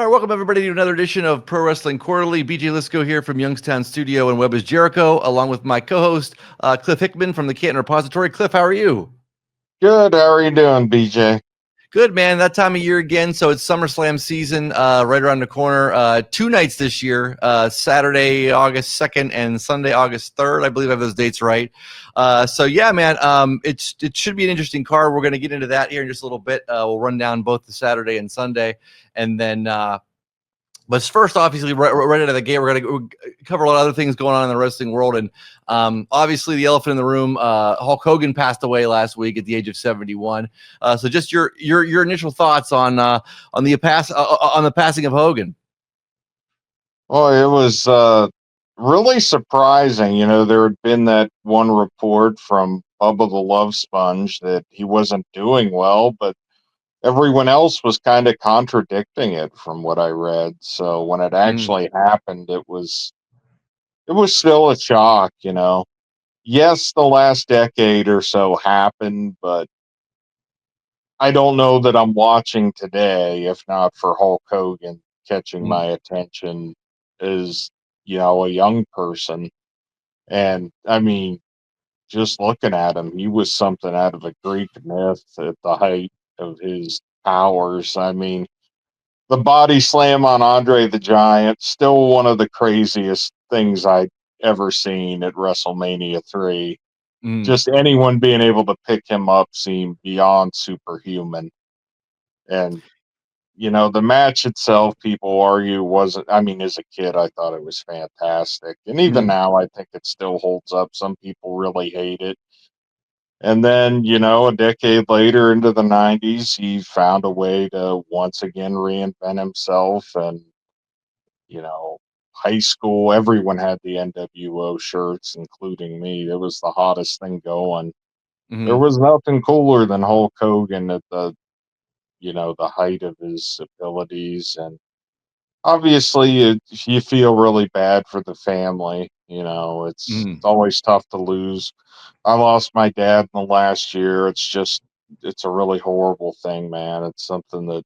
All right, welcome everybody to another edition of Pro Wrestling Quarterly. BJ Lisko here from Youngstown Studio and Is Jericho, along with my co-host Cliff Hickman from the Canton Repository. Cliff, how are you? Good. How are you doing, BJ? Good, man. That time of year again. So it's Summerslam season right around the corner. 2 nights this year, Saturday, August 2nd and Sunday, August 3rd. I believe I have those dates right. So yeah, man, it should be an interesting card. We're going to get into that here in just a little bit. We'll run down both the Saturday and Sunday. And then but first, obviously, right out of the gate, we're going to cover a lot of other things going on in the wrestling world. And obviously, the elephant in the room, Hulk Hogan passed away last week at the age of 71. So just your initial thoughts on the passing of Hogan. Well, it was really surprising. You know, there had been that one report from Bubba the Love Sponge that he wasn't doing well, but everyone else was kind of contradicting it from what I read. So when it actually happened, it was still a shock, you know. Yes, the last decade or so happened, but I don't know that I'm watching today if not for Hulk Hogan catching my attention as, you know, a young person. And I mean, just looking at him, he was something out of a Greek myth at the height of his powers. I mean, the body slam on Andre the Giant, still one of the craziest things I'd ever seen at WrestleMania 3. Just anyone being able to pick him up seemed beyond superhuman. And, you know, the match itself, people argue, wasn't, I mean, as a kid, I thought it was fantastic. And even now, I think it still holds up. Some people really hate it. And then, you know, a decade later into the 90s, he found a way to once again reinvent himself. And, you know, high school, everyone had the NWO shirts, including me. It was the hottest thing going. There was nothing cooler than Hulk Hogan at the, you know, the height of his abilities. And obviously you feel really bad for the family. You know, it's always tough to lose. I lost my dad in the last year. It's a really horrible thing, man. It's something that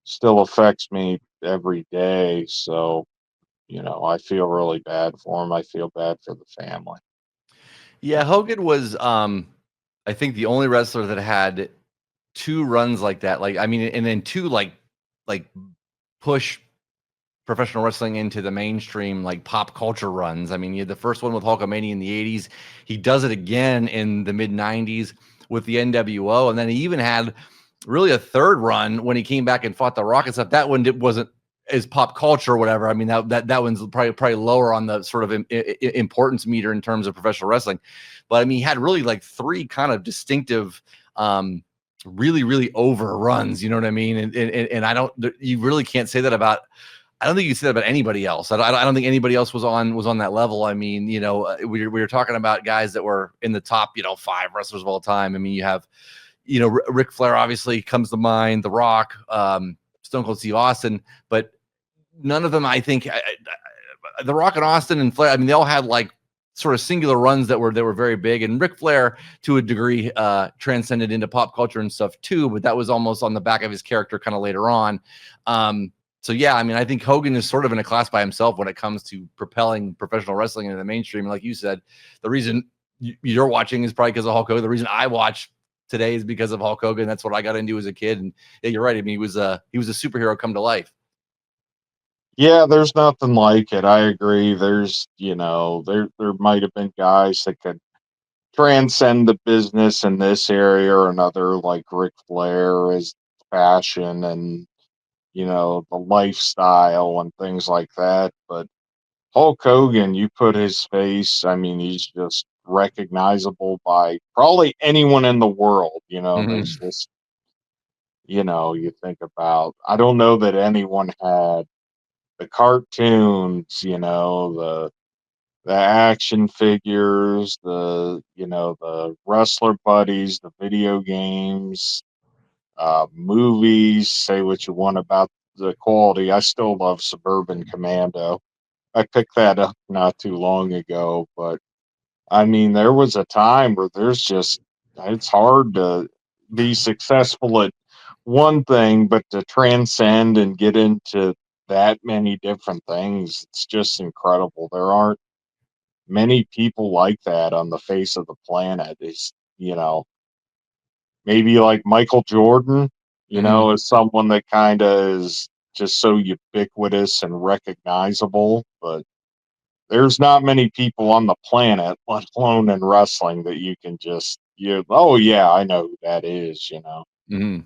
still affects me every day. So, you know, I feel really bad for him. I feel bad for the family. Yeah, Hogan was I think the only wrestler that had 2 runs like that. Like, I mean, and then 2 like push professional wrestling into the mainstream, like pop culture runs. I mean, you had the first one with Hulkamania in the 80s. He does it again in the mid 90s with the NWO. And then he even had really a third run when he came back and fought The Rock and stuff. That one wasn't as pop culture or whatever. I mean, that one's probably lower on the sort of importance meter in terms of professional wrestling. But I mean, he had really like 3 kind of distinctive, really, really over runs, you know what I mean? And I don't, you really can't say that about, I don't think you can say that about anybody else. I don't think anybody else was on that level. I mean, you know, we were talking about guys that were in the top, you know, 5 wrestlers of all time. I mean, you have, you know, Ric Flair obviously comes to mind, The Rock, Stone Cold Steve Austin, but none of them, I think, The Rock and Austin and Flair, I mean, they all had like sort of singular runs that were very big, and Ric Flair to a degree transcended into pop culture and stuff too, but that was almost on the back of his character kind of later on. So yeah, I mean, I think Hogan is sort of in a class by himself when it comes to propelling professional wrestling into the mainstream. And like you said, the reason you're watching is probably because of Hulk Hogan. The reason I watch today is because of Hulk Hogan. That's what I got into as a kid. And yeah, you're right. I mean, he was a superhero come to life. Yeah, there's nothing like it. I agree. There's, you know, there might have been guys that could transcend the business in this area or another, like Ric Flair, is fashion and, you know, the lifestyle and things like that. But Hulk Hogan, you put his face, I mean, he's just recognizable by probably anyone in the world. You know, there's this, you know, you think about, I don't know that anyone had the cartoons, you know, the action figures, the, you know, the wrestler buddies, the video games, movies. Say what you want about the quality. I still love Suburban Commando. I picked that up not too long ago, but I mean, there was a time where it's hard to be successful at one thing, but to transcend and get into that many different things, it's just incredible. There aren't many people like that on the face of the planet. It's, maybe like Michael Jordan, Hmm. is someone that kind of is just so ubiquitous and recognizable, but there's not many people on the planet, let alone in wrestling, that you can just, oh yeah, I know who that is. Hmm.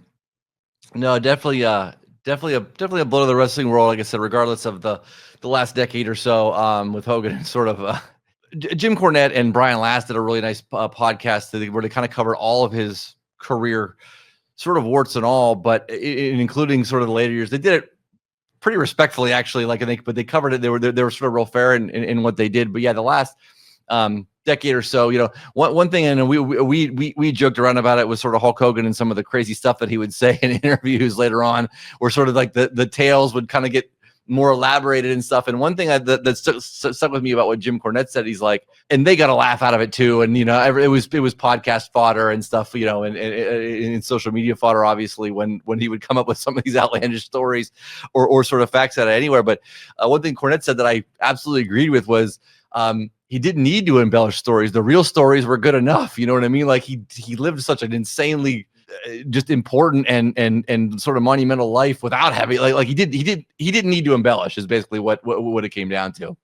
No, definitely, definitely a blow to the wrestling world. Like I said, regardless of the last decade or so, with Hogan and sort of Jim Cornette and Brian Last did a really nice podcast where they kind of covered all of his career, sort of warts and all, but including sort of the later years. They did it pretty respectfully, actually. Like I think, but they covered it. They were sort of real fair in what they did. But yeah, the last decade or so, one thing, and we joked around about it, was sort of Hulk Hogan and some of the crazy stuff that he would say in interviews later on, where sort of like the tales would kind of get more elaborated and stuff. And one thing that stuck with me about what Jim Cornette said, he's like, and they got a laugh out of it too. And it was podcast fodder and stuff, and social media fodder, obviously, when he would come up with some of these outlandish stories or sort of facts out of anywhere. But one thing Cornette said that I absolutely agreed with was, he didn't need to embellish stories. The real stories were good enough. You know what I mean? Like he lived such an insanely just important and sort of monumental life without having he didn't need to embellish, is basically what it came down to.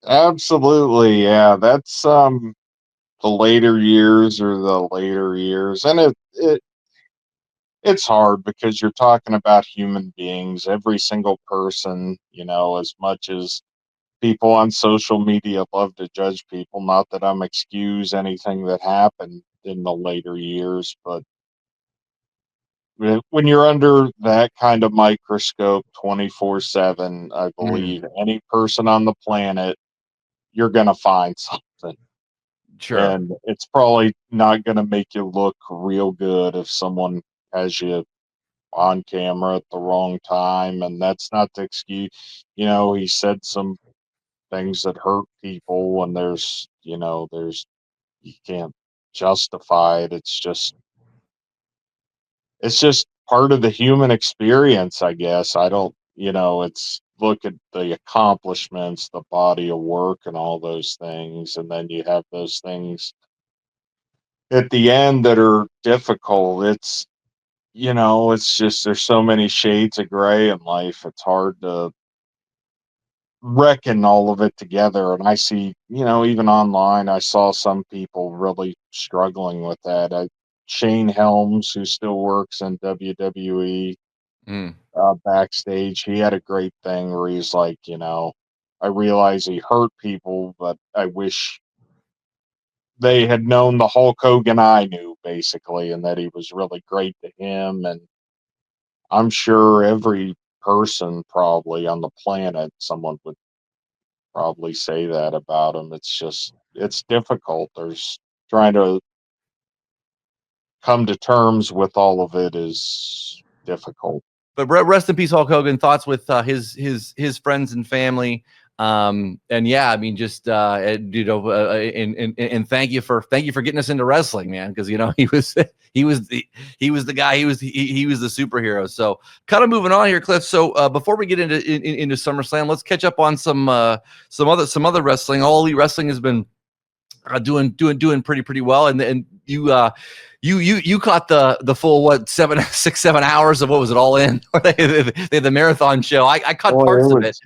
Absolutely, yeah. That's the later years or the later years, and it's hard because you're talking about human beings, every single person. As much as people on social media love to judge people, not that I'm excuse anything that happened in the later years, but when you're under that kind of microscope 24/7, I Mm, believe any person on the planet, you're going to find something. sure. And it's probably not going to make you look real good if someone has you on camera at the wrong time. And that's not the excuse. He said some things that hurt people, and you can't justify it. It's just part of the human experience, I guess. I don't, it's look at the accomplishments, the body of work, and all those things. And then you have those things at the end that are difficult. It's just there's so many shades of gray in life. It's hard to reckon all of it together. And I see, even online, I saw some people really struggling with that. Shane Helms, who still works in WWE, Mm. backstage, he had a great thing where he's like, I realize he hurt people, but I wish they had known the Hulk Hogan I knew, basically, and that he was really great to him. And I'm sure every person probably on the planet, someone would probably say that about him. It's difficult. There's trying to come to terms with all of it is difficult. But rest in peace, Hulk Hogan. Thoughts with his friends and family. And yeah, I mean, just and thank you for getting us into wrestling, man, because he was the guy, he was the superhero. So kind of moving on here, Cliff. So before we get into SummerSlam, let's catch up on some other wrestling. All Elite Wrestling has been doing pretty well, and you caught the full 7 hours of what was it, All In? They had the marathon show. I caught Boy, parts of it.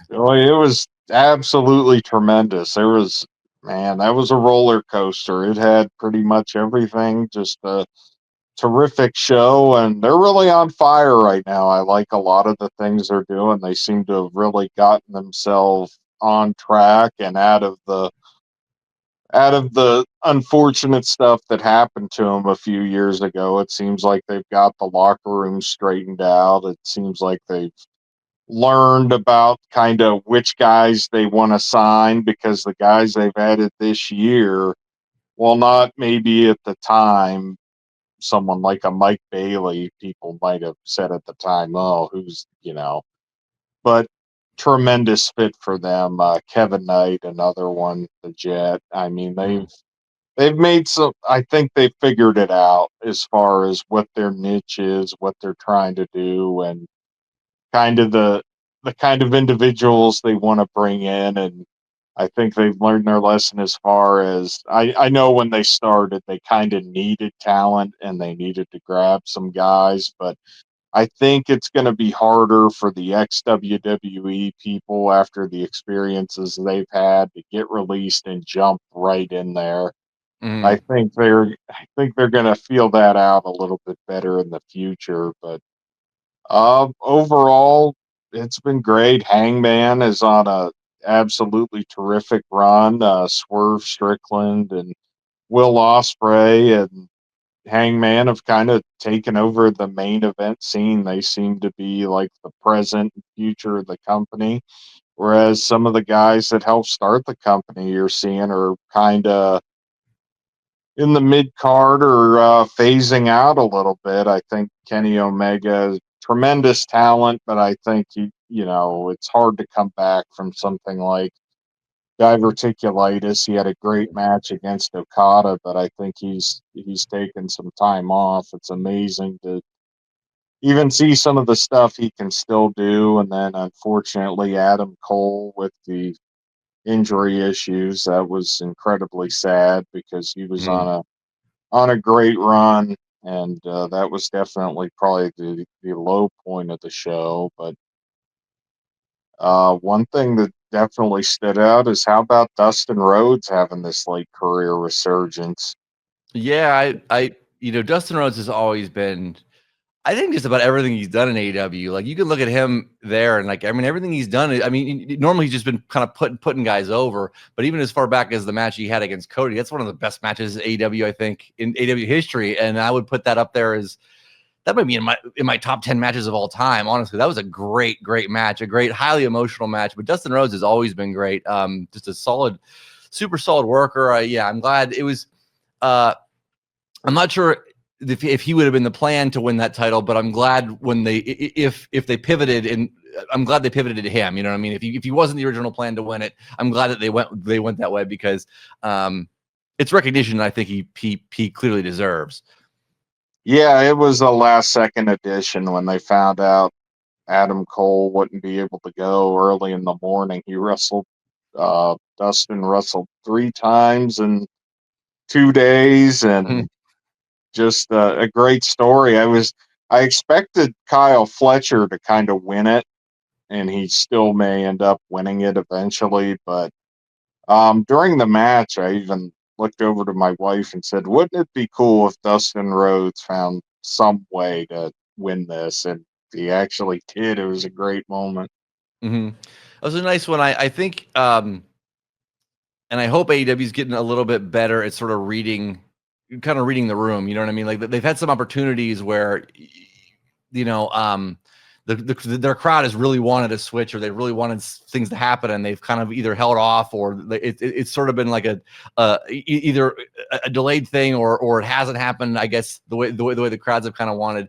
it was absolutely tremendous. Man, that was a roller coaster. It had pretty much everything. Just a terrific show, and they're really on fire right now. I like a lot of the things they're doing. They seem to have really gotten themselves on track and out of the unfortunate stuff that happened to them a few years ago. It seems like they've got the locker room straightened out. It seems like they've learned about kind of which guys they want to sign, because the guys they've added this year, while not maybe at the time, someone like a Mike Bailey, people might have said at the time, oh, but tremendous fit for them. Kevin Knight, another one, the Jet. I mean, Mm. they've made some. I think they figured it out as far as what their niche is, what they're trying to do, and kind of the kind of individuals they want to bring in. And I think they've learned their lesson as far as I know when they started, they kind of needed talent and they needed to grab some guys, but I think it's going to be harder for the ex WWE people after the experiences they've had to get released and jump right in there. Mhm. I think they're going to feel that out a little bit better in the future. But overall, it's been great. Hangman is on a absolutely terrific run. Swerve Strickland and Will Ospreay and Hangman have kind of taken over the main event scene. They seem to be like the present and future of the company. Whereas some of the guys that helped start the company you're seeing are kind of in the mid card or phasing out a little bit. I think Kenny Omega is tremendous talent, but I think it's hard to come back from something like diverticulitis. He had a great match against Okada, but I think he's taken some time off. It's amazing to even see some of the stuff he can still do. And then unfortunately, Adam Cole with the injury issues, that was incredibly sad because he was Mhm. on a great run. And that was definitely probably the low point of the show. But one thing that definitely stood out is how about Dustin Rhodes having this late career resurgence? Yeah, Dustin Rhodes has always been, I think, just about everything he's done in AEW. Like, you can look at him there, and like, I mean, everything he's done. I mean, normally he's just been kind of putting guys over, but even as far back as the match he had against Cody, that's one of the best matches in AEW, I think, in AEW history, and I would put that up there as that might be in my top 10 matches of all time. Honestly, that was a great match, a great, highly emotional match. But Dustin Rhodes has always been great. Just a solid, super solid worker. Yeah, I'm glad it was. Uh, I'm not sure if he would have been the plan to win that title, but I'm glad when if they pivoted, and I'm glad they pivoted to him. You know what I mean? If he wasn't the original plan to win it, I'm glad that they went that way because it's recognition that I think he clearly deserves. Yeah, it was a last second addition when they found out Adam Cole wouldn't be able to go early in the morning. He wrestled, Dustin wrestled 3 times in 2 days, Mhm. and just a great story. I expected Kyle Fletcher to kind of win it, and he still may end up winning it eventually. But during the match, I even looked over to my wife and said, "Wouldn't it be cool if Dustin Rhodes found some way to win this?" And he actually did. It was a great moment. Mm-hmm. That was a nice one. I think, and I hope AEW is getting a little bit better at sort of kind of reading the room. You know what I mean? Like, they've had some opportunities where, you know, their crowd has really wanted a switch, or they really wanted things to happen, and they've kind of either held off, or it's sort of been like either a delayed thing, or it hasn't happened. I guess the way the crowds have kind of wanted.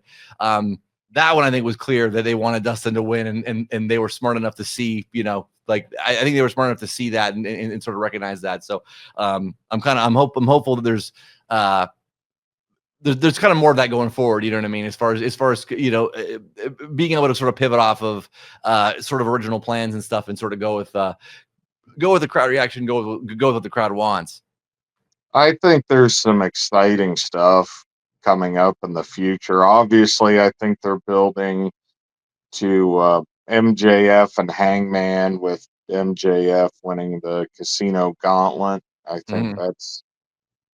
That one I think was clear that they wanted Dustin to win, and they were smart enough to see, like, I think they were smart enough to see that and sort of recognize that. So I'm hopeful that there's kind of more of that going forward. You know what I mean? As far as being able to sort of pivot off of sort of original plans and stuff, and sort of go with the crowd reaction, go with what the crowd wants. I think there's some exciting stuff coming up in the future. Obviously, I think they're building to MJF and Hangman, with MJF winning the Casino Gauntlet. I think Mm-hmm.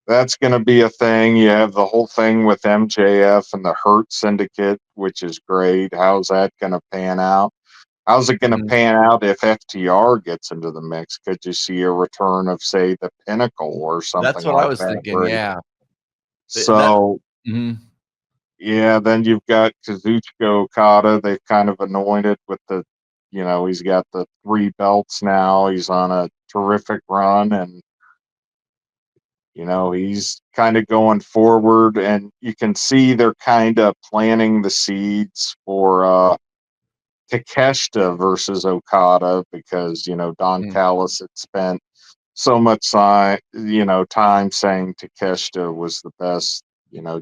that's going to be a thing. You have the whole thing with MJF and the Hurt Syndicate, which is great. How's that going to pan out? How's it going to Mm-hmm. pan out if FTR gets into the mix? Could you see a return of, say, the Pinnacle or That's something what I like was that? thinking. Yeah. That. So, Mm-hmm. yeah, then you've got Kazuchika Okada. They've kind of anointed with he's got the 3 belts now. He's on a terrific run, and he's kind of going forward, and you can see they're kind of planting the seeds for Takeshita versus Okada, because Don Callis had spent so much time saying Takeshita was the best,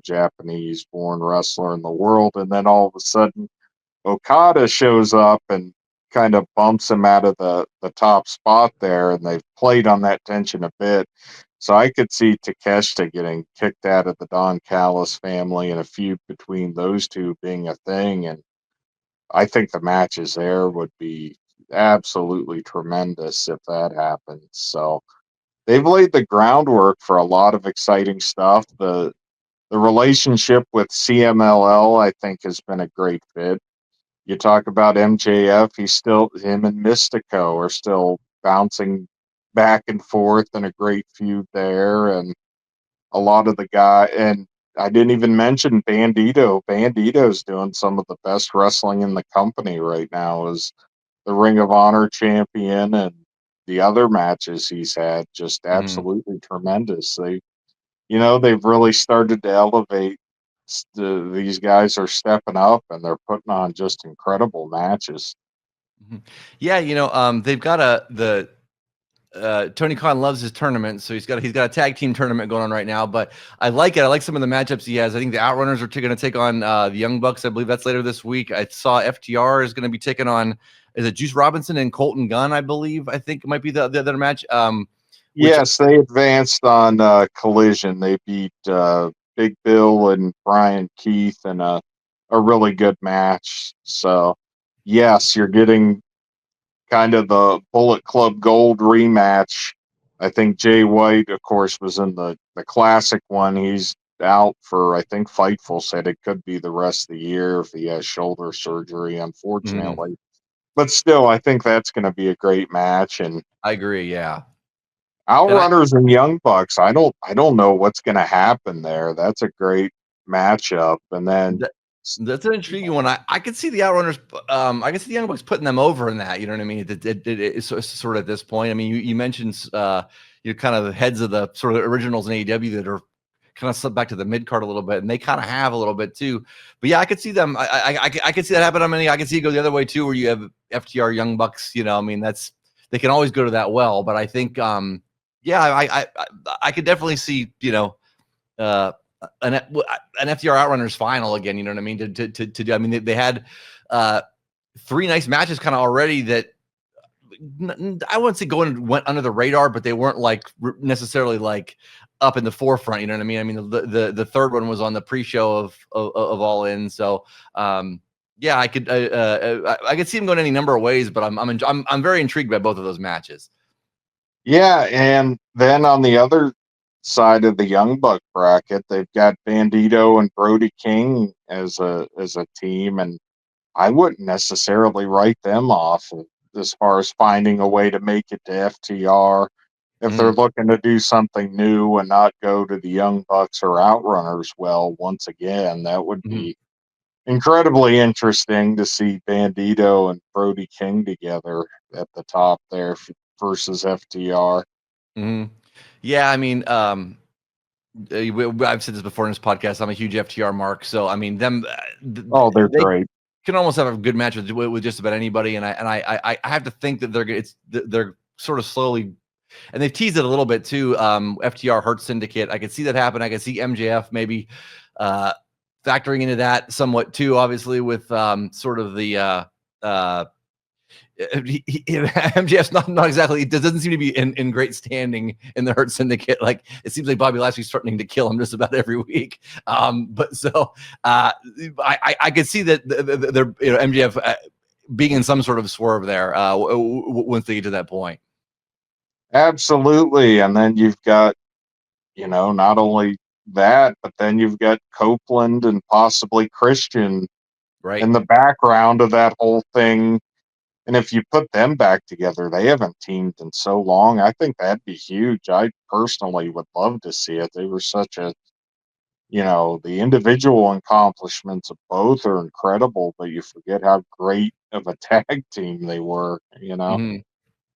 Japanese born wrestler in the world, and then all of a sudden Okada shows up and kind of bumps him out of the top spot there, and they've played on that tension a bit. So I could see Takeshita getting kicked out of the Don Callis family and a feud between those two being a thing, and I think the matches there would be absolutely tremendous if that happens. So they've laid the groundwork for a lot of exciting stuff. The relationship with CMLL, I think, has been a great fit. You talk about MJF, him and Mystico are still bouncing back and forth in a great feud there, and a lot of the guy and I didn't even mention Bandito. Bandito's doing some of the best wrestling in the company right now as the Ring of Honor champion, and the other matches he's had just Mhm. absolutely tremendous. They've really started to elevate. These guys are stepping up and they're putting on just incredible matches. Mhm. Yeah, they've got Tony Khan loves his tournament, so he's got a tag team tournament going on right now. But I like it. I like some of the matchups he has. I think the Outrunners are going to take on the Young Bucks. I believe that's later this week. I saw FTR is going to be taking on, is it Juice Robinson and Colton Gunn? I think it might be the other match. Which Yes, they advanced on Collision. They beat Big Bill and Brian Keith in a really good match. So, yes, you're getting kind of the Bullet Club Gold rematch. I think Jay White, of course, was in the classic one. He's out for, I think Fightful said it could be the rest of the year if he has shoulder surgery, Mhm. unfortunately. But still, I think that's going to be a great match. And I agree. Yeah, and Outrunners and Young Bucks, I don't know what's going to happen there. That's a great matchup. And then, that, that's an intriguing one. I could see the Outrunners. I could see the Young Bucks putting them over in that. You know what I mean? It's sort of at this point. I mean, you mentioned you're kind of the heads of the sort of originals in AEW that are kind of slipped back to the mid card a little bit, and they kind of have a little bit too. But yeah, I could see them. I could see that happen. I mean, I could see it go the other way too, where you have FTR Young Bucks. I mean, they can always go to that well. But I think, yeah, I could definitely see, uh, an FTR Outrunners final again. You know what I mean? To do. I mean, they had three nice matches kind of already that I wouldn't say went under the radar, but they weren't like necessarily like up in the forefront. You know what I mean? I mean, the third one was on the pre-show of All In. So, yeah, I could see him going any number of ways, but I'm very intrigued by both of those matches. yeah, and then on the other side of the Young Buck bracket, they've got Bandito and Brody King as a team, and I wouldn't necessarily write them off as far as finding a way to make it to FTR if they're Mhm, looking to do something new and not go to the Young Bucks or Outrunners. Well, once again, that would mhm, be incredibly interesting to see Bandito and Brody King together at the top there versus FTR. mhm. Yeah, I mean, I've said this before in this podcast. I'm a huge FTR mark, so I mean, Oh, they're they great. can almost have a good match with just about anybody, and I have to think that they're sort of slowly, and they've teased it a little bit too. FTR Hurt Syndicate, I could see that happen. I could see MJF maybe uh, factoring into that somewhat too. Obviously, with sort of the uh, MJF's not exactly. It doesn't seem to be in great standing in the Hurt Syndicate. Like it seems like Bobby Lashley's threatening to kill him just about every week. But so I could see that they're MJF being in some sort of swerve there once they get to that point. Absolutely. And then you've got, not only that, but then you've got Copeland and possibly Christian Right. in the background of that whole thing. And if you put them back together, they haven't teamed in so long. I think that'd be huge. I personally would love to see it. They were such the individual accomplishments of both are incredible, but you forget how great of a tag team they were. Hmm.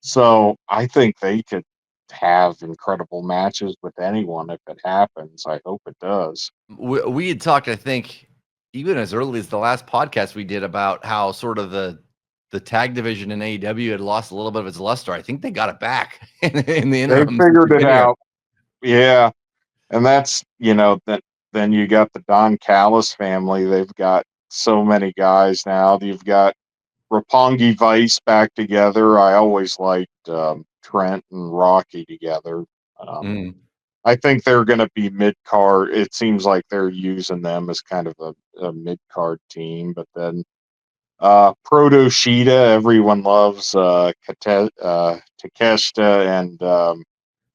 So I think they could have incredible matches with anyone if it happens. I hope it does. We had talked, I think, even as early as the last podcast we did about how sort of the tag division in AEW had lost a little bit of its luster. I think they got it back in the They interim. figured it out. Yeah. And that's, that then you got the Don Callis family. They've got so many guys now. You've got Roppongi Vice back together. I always liked Trent and Rocky together. Mm. I think they're going to be mid card. It seems like they're using them as kind of a mid card team. But then Proto Sheeta, everyone loves Takeshita and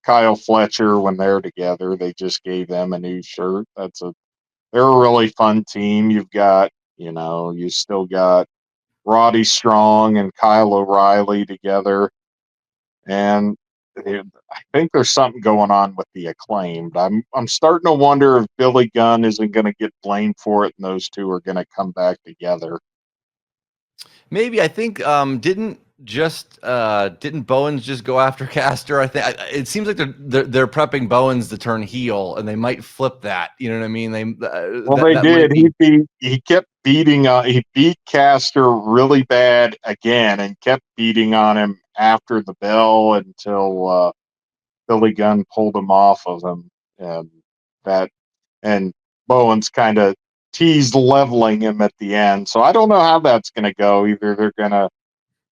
Kyle Fletcher when they're together. They just gave them a new shirt. They're a really fun team. You still got Roddy Strong and Kyle O'Reilly together. And I think there's something going on with the Acclaimed. I'm starting to wonder if Billy Gunn isn't going to get blamed for it, and those two are going to come back together. Maybe I think didn't Bowens just go after Caster? I think it seems like they're prepping Bowens to turn heel, and they might flip that. You know what I mean? They did. He kept beating. He beat Caster really bad again, and kept beating on him after the bell until Billy Gunn pulled him off of him. And Bowens kind of teased leveling him at the end. So I don't know how that's going to go. Either they're going to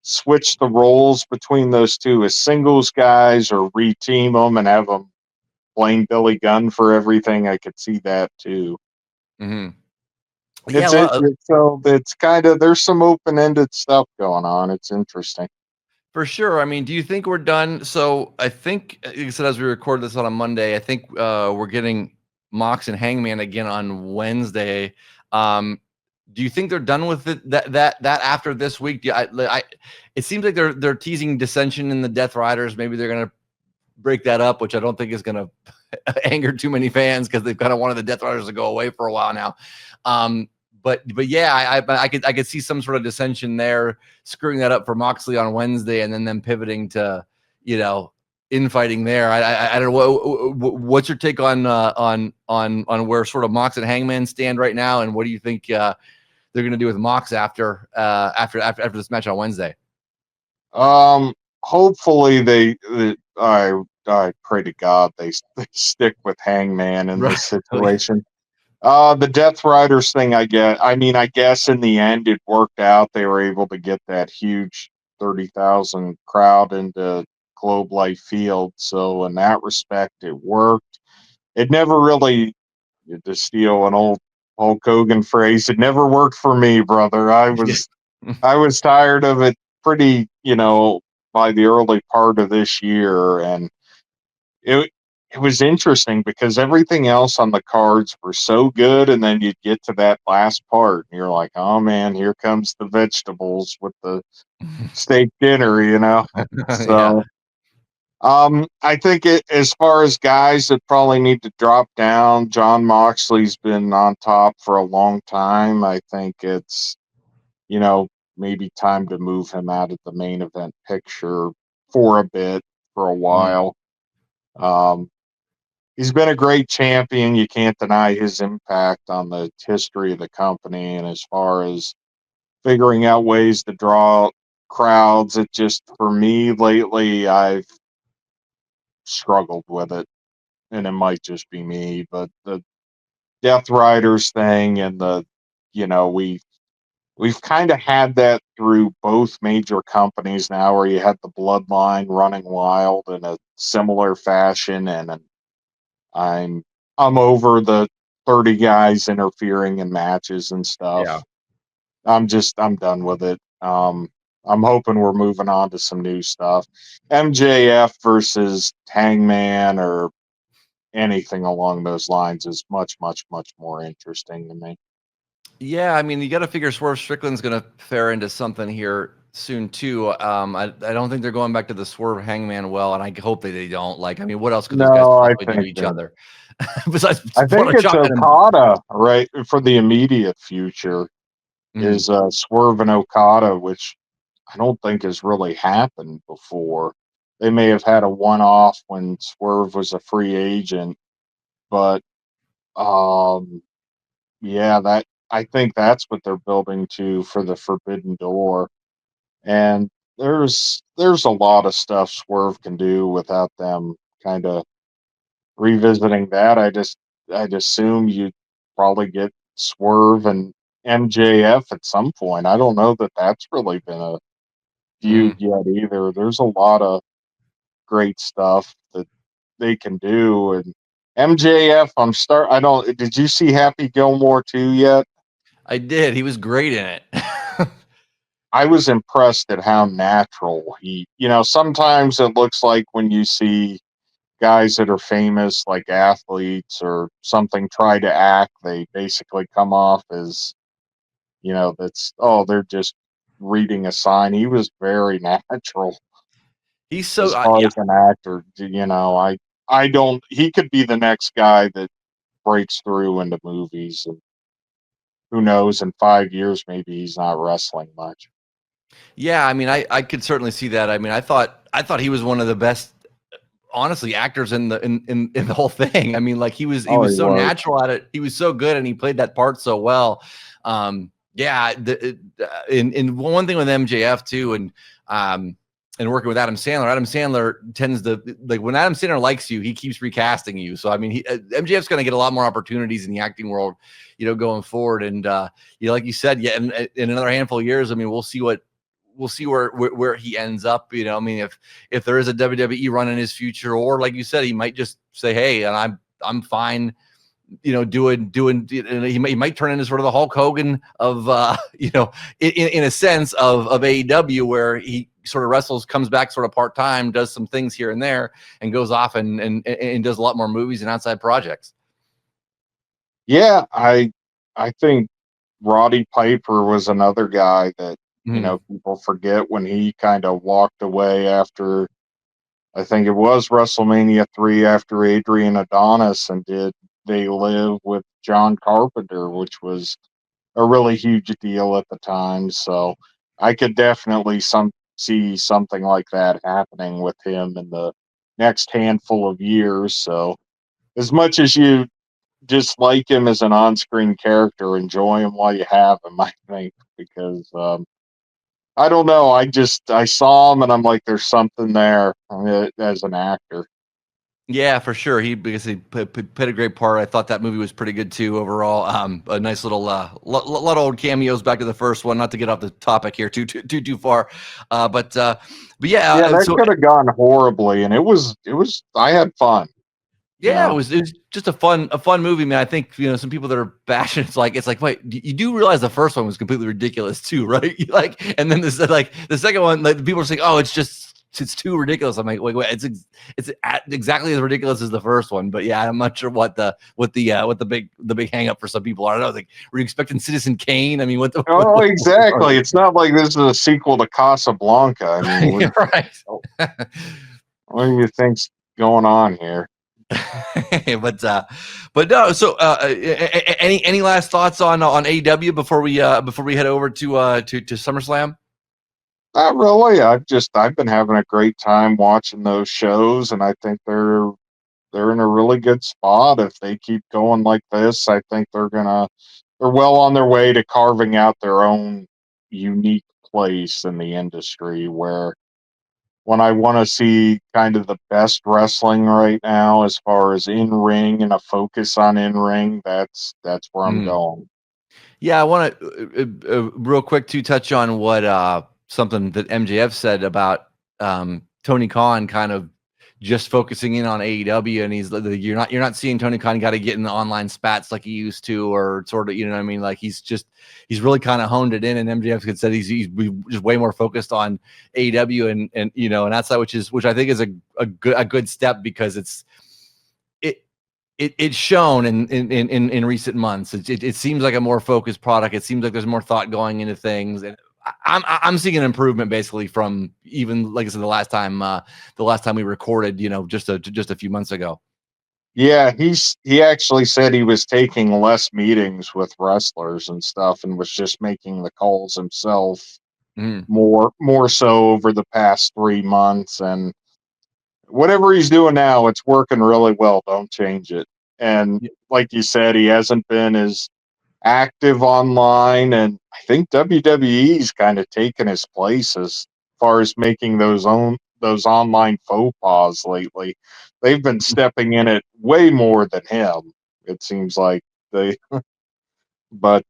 switch the roles between those two as singles guys, or reteam them and have them blame Billy Gunn for everything. I could see that too. Mm-hmm. It's Yeah, it, so it's kind of there's some open-ended stuff going on. It's interesting. for sure. I mean, do you think we're done? So I think, like I said, as we record this on a Monday, I think we're getting Mox and Hangman again on Wednesday. Do you think they're done with it? That after this week, it seems like they're teasing dissension in the Death Riders. Maybe they're gonna break that up, which I don't think is gonna anger too many fans because they've kind of wanted the Death Riders to go away for a while now. But yeah, I could see some sort of dissension there, screwing that up for Moxley on Wednesday, and then them pivoting to infighting there. I don't know. What's your take on where sort of Mox and Hangman stand right now, and what do you think they're going to do with Mox after this match on Wednesday? Hopefully I pray to God they stick with Hangman in this situation. The Death Riders thing, I guess in the end it worked out. They were able to get that huge 30,000 crowd into Globe Life Field. So in that respect, it worked. It never really, to steal an old Hulk Hogan phrase, it never worked for me, brother. I was tired of it pretty, by the early part of this year, and it it was interesting because everything else on the cards were so good, and then you'd get to that last part, and you're like, "Oh man, here comes the vegetables with the steak dinner." Yeah. So, I think as far as guys that probably need to drop down, John Moxley's been on top for a long time. I think it's you know maybe time to move him out of the main event picture for a bit, for a Mm. while. Um, he's been a great champion. You can't deny his impact on the history of the company. And as far as figuring out ways to draw crowds, it just, for me lately, I've struggled with it. And it might just be me, but the Death Riders thing and you know, we've kind of had that through both major companies now, where you had the Bloodline running wild in a similar fashion, and I'm I'm over the 30 guys interfering in matches and Yeah. stuff. I'm done with it. I'm hoping we're moving on to some new stuff. MJF versus Hangman or anything along those lines is much, much, much more interesting to me. Yeah, I mean, you got to figure Swerve Strickland's going to fare into something here soon too. I don't think they're going back to the Swerve Hangman well, and I hope that they don't. Like, I mean, what else could those guys No, possibly do to each other besides I put think a it's shotgun in? Okada, right, for the immediate future Mhm. is Swerve and Okada, which I don't think has really happened before. They may have had a one-off when Swerve was a free agent, but um, yeah, that I think that's what they're building to for the Forbidden Door. And there's a lot of stuff Swerve can do without them kind of revisiting that. I'd assume you'd probably get Swerve and MJF at some point. I don't know that that's really been a feud Mm. yet either. There's a lot of great stuff that they can do. And MJF, I don't. Did you see Happy Gilmore 2 yet? I did. He was great in it. I was impressed at how natural sometimes it looks like when you see guys that are famous, like athletes or something, try to act, they basically come off as, they're just reading a sign. He was very natural He's so as far yeah. as an actor. I don't, he could be the next guy that breaks through into movies. And who knows, in 5 years, maybe he's not wrestling much. Yeah, I mean, I could certainly see that. I mean, I thought he was one of the best, honestly, actors in in the whole thing. I mean, like he Oh, was he so was. natural at it. He was so good, and he played that part so well. Yeah, in one thing with MJF too, and working with Adam Sandler. Adam Sandler tends to, like, when Adam Sandler likes you, he keeps recasting you. So I mean, MJF's going to get a lot more opportunities in the acting world, going forward. And like you said, yeah, in another handful of years, I mean, we'll see where he ends up. I mean, if there is a WWE run in his future, or like you said, he might just say, "Hey, and I'm fine." Doing. He might turn into sort of the Hulk Hogan of, in a sense of AEW, where he sort of wrestles, comes back sort of part time, does some things here and there, and goes off and does a lot more movies and outside projects. Yeah, I think Roddy Piper was another guy that, Mm. people forget when he kind of walked away after, I think it was WrestleMania 3, after Adrian Adonis, and did They Live with John Carpenter, which was a really huge deal at the time. So I could definitely see something like that happening with him in the next handful of years. So as much as you dislike him as an on-screen character, enjoy him while you have him, I think, because I don't know, I saw him and I'm like, there's something there as an actor. Yeah, for sure. Because he played a great part. I thought that movie was pretty good too overall. A nice little lot of old cameos back to the first one. Not to get off the topic here too far, but yeah. Yeah, that So could have gone horribly, and it was I had fun, you yeah, know. it was just a fun movie, man. I think some people that are bashing, it's like wait, you do realize the first one was completely ridiculous too, right? And then the second one, like, people are saying, oh, it's too ridiculous. I'm like, wait, it's exactly as ridiculous as the first one. But yeah, I'm not sure what the big hang up for some people are. I don't know, like, were you expecting Citizen Kane? I mean, what Oh, are exactly. It's not like this is a sequel to Casablanca. I mean, they? Right. what do you think's going on here? but no. So, any last thoughts on AEW before we head over to SummerSlam? Not really. I've been having a great time watching those shows, and I think they're in a really good spot. If they keep going like this, I think they're well on their way to carving out their own unique place in the industry, where when I want to see kind of the best wrestling right now as far as in ring and a focus on in ring, that's where I'm Mhm. going. Yeah, I want to real quick to touch on what something that MJF said about Tony Khan kind of just focusing in on AEW, and you're not seeing Tony Khan got to get in the online spats like he used to, or sort of, what I mean, like, he's really kind of honed it in, and MJF had said he's just way more focused on AEW and outside, which I think is a good step, because it's shown in recent months. It seems like a more focused product. It seems like there's more thought going into things, and I'm seeing an improvement basically from, even like I said, the last time we recorded, just a few months ago. Yeah, he actually said he was taking less meetings with wrestlers and stuff, and was just making the calls himself Mhm. more so over the past 3 months. And whatever he's doing now, it's working really well. Don't change it. And Y- like you said, he hasn't been as active online, and I think WWE's kind of taken his place as far as making those online faux pas lately. They've been stepping in it way more than him. It seems like they, but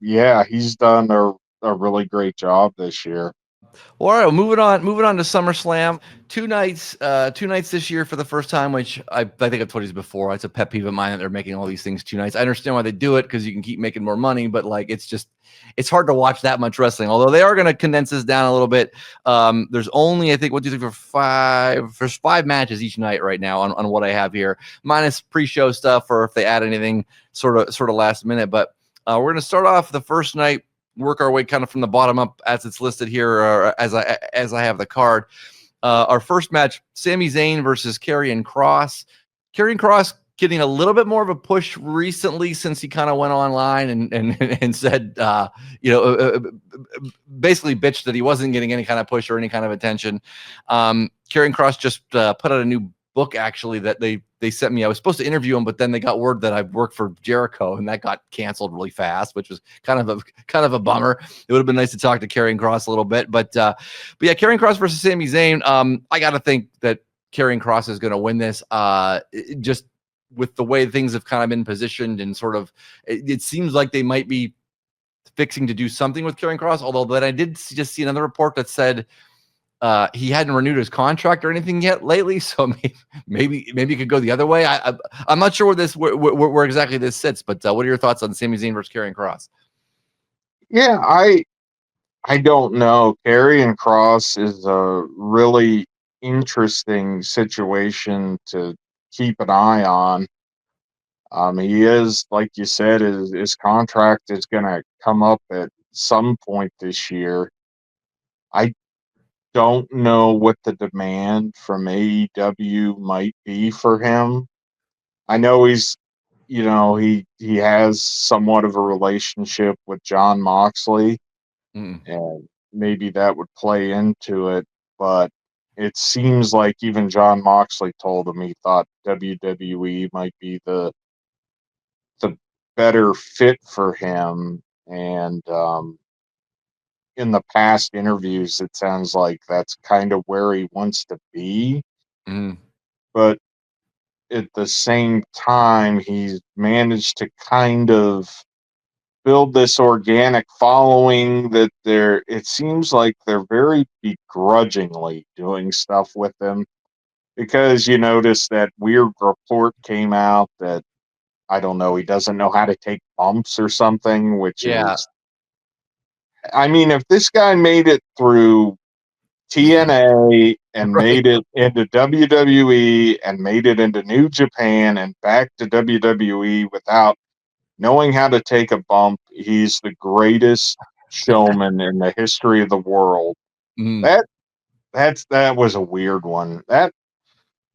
yeah, he's done a really great job this year. Well, all right, well, moving on to SummerSlam. 2 nights, 2 nights this year for the first time, which I think I've told you before. It's a pet peeve of mine that they're making all these things 2 nights. I understand why they do it because you can keep making more money, but like it's hard to watch that much wrestling. Although they are going to condense this down a little bit. There's only, I think, what do you think, there's 5 matches each night right now on what I have here, minus pre-show stuff or if they add anything sort of last minute. But we're going to start off the first night, work our way kind of from the bottom up as it's listed here, or as I have the card. Our first match, Sami Zayn versus Karrion Kross. Karrion Kross getting a little bit more of a push recently since he kind of went online and said, basically bitched that he wasn't getting any kind of push or any kind of attention. Karrion Kross just put out a new book actually that they sent me. I was supposed to interview him, but then they got word that I worked for Jericho, and that got canceled really fast, which was kind of a bummer. It would have been nice to talk to Karrion Kross a little bit, but yeah, Karrion Kross versus Sami Zayn. I got to think that Karrion Kross is going to win this. Just with the way things have kind of been positioned, and sort of, it seems like they might be fixing to do something with Karrion Kross. Although then I did just see another report that said he hadn't renewed his contract or anything yet lately, so maybe it could go the other way. I'm not sure where exactly this sits, but what are your thoughts on Sami Zayn versus Karrion Kross? Yeah, I don't know. Karrion Kross is a really interesting situation to keep an eye on. He is, like you said, his contract is going to come up at some point this year. I don't know what the demand from AEW might be for him. I know he has somewhat of a relationship with John Moxley, Mm. and maybe that would play into it, but it seems like even John Moxley told him he thought WWE might be the better fit for him. And in the past interviews, it sounds like that's kind of where he wants to be. Mm. But at the same time, he's managed to kind of build this organic following that it seems like they're very begrudgingly doing stuff with him, because you notice that weird report came out that, I don't know, he doesn't know how to take bumps or something, which Yeah. is, I mean, if this guy made it through TNA and Right. made it into WWE and made it into New Japan and back to WWE without knowing how to take a bump, he's the greatest showman in the history of the world. Mm. That that was a weird one. That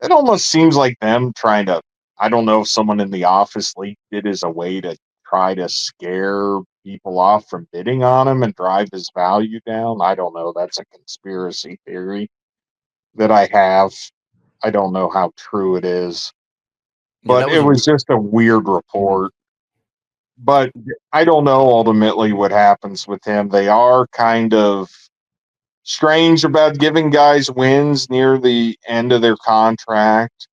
almost seems like them trying to, I don't know if someone in the office leaked it as a way to try to scare people off from bidding on him and drive his value down. I don't know. That's a conspiracy theory that I have. I don't know how true it is, Yeah, but that it was a was just a weird mm. report. But I don't know ultimately what happens with him. They are kind of strange about giving guys wins near the end of their contract,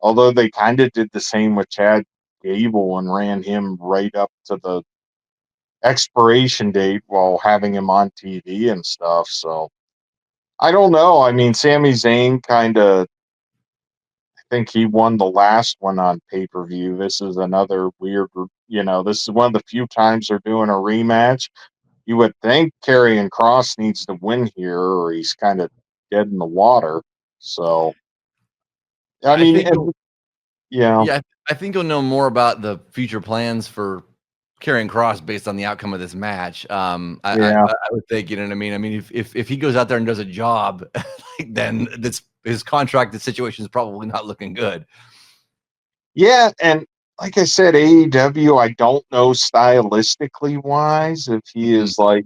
although they kind of did the same with Chad Gable and ran him right up to the expiration date while having him on TV and stuff. So I don't know. I mean, Sami Zayn kind of, I think he won the last one on pay per view. This is another weird, this is one of the few times they're doing a rematch. You would think Karrion Kross needs to win here, or he's kind of dead in the water. So, I I mean, think and, you know, Yeah, I think you'll know more about the future plans for Karrion Kross based on the outcome of this match. yeah, I would think, you know what I mean? I mean, if he goes out there and does a job, then that's his contracted situation is probably not looking good. yeah, and like I said, AEW, I don't know stylistically wise if he Mhm. is like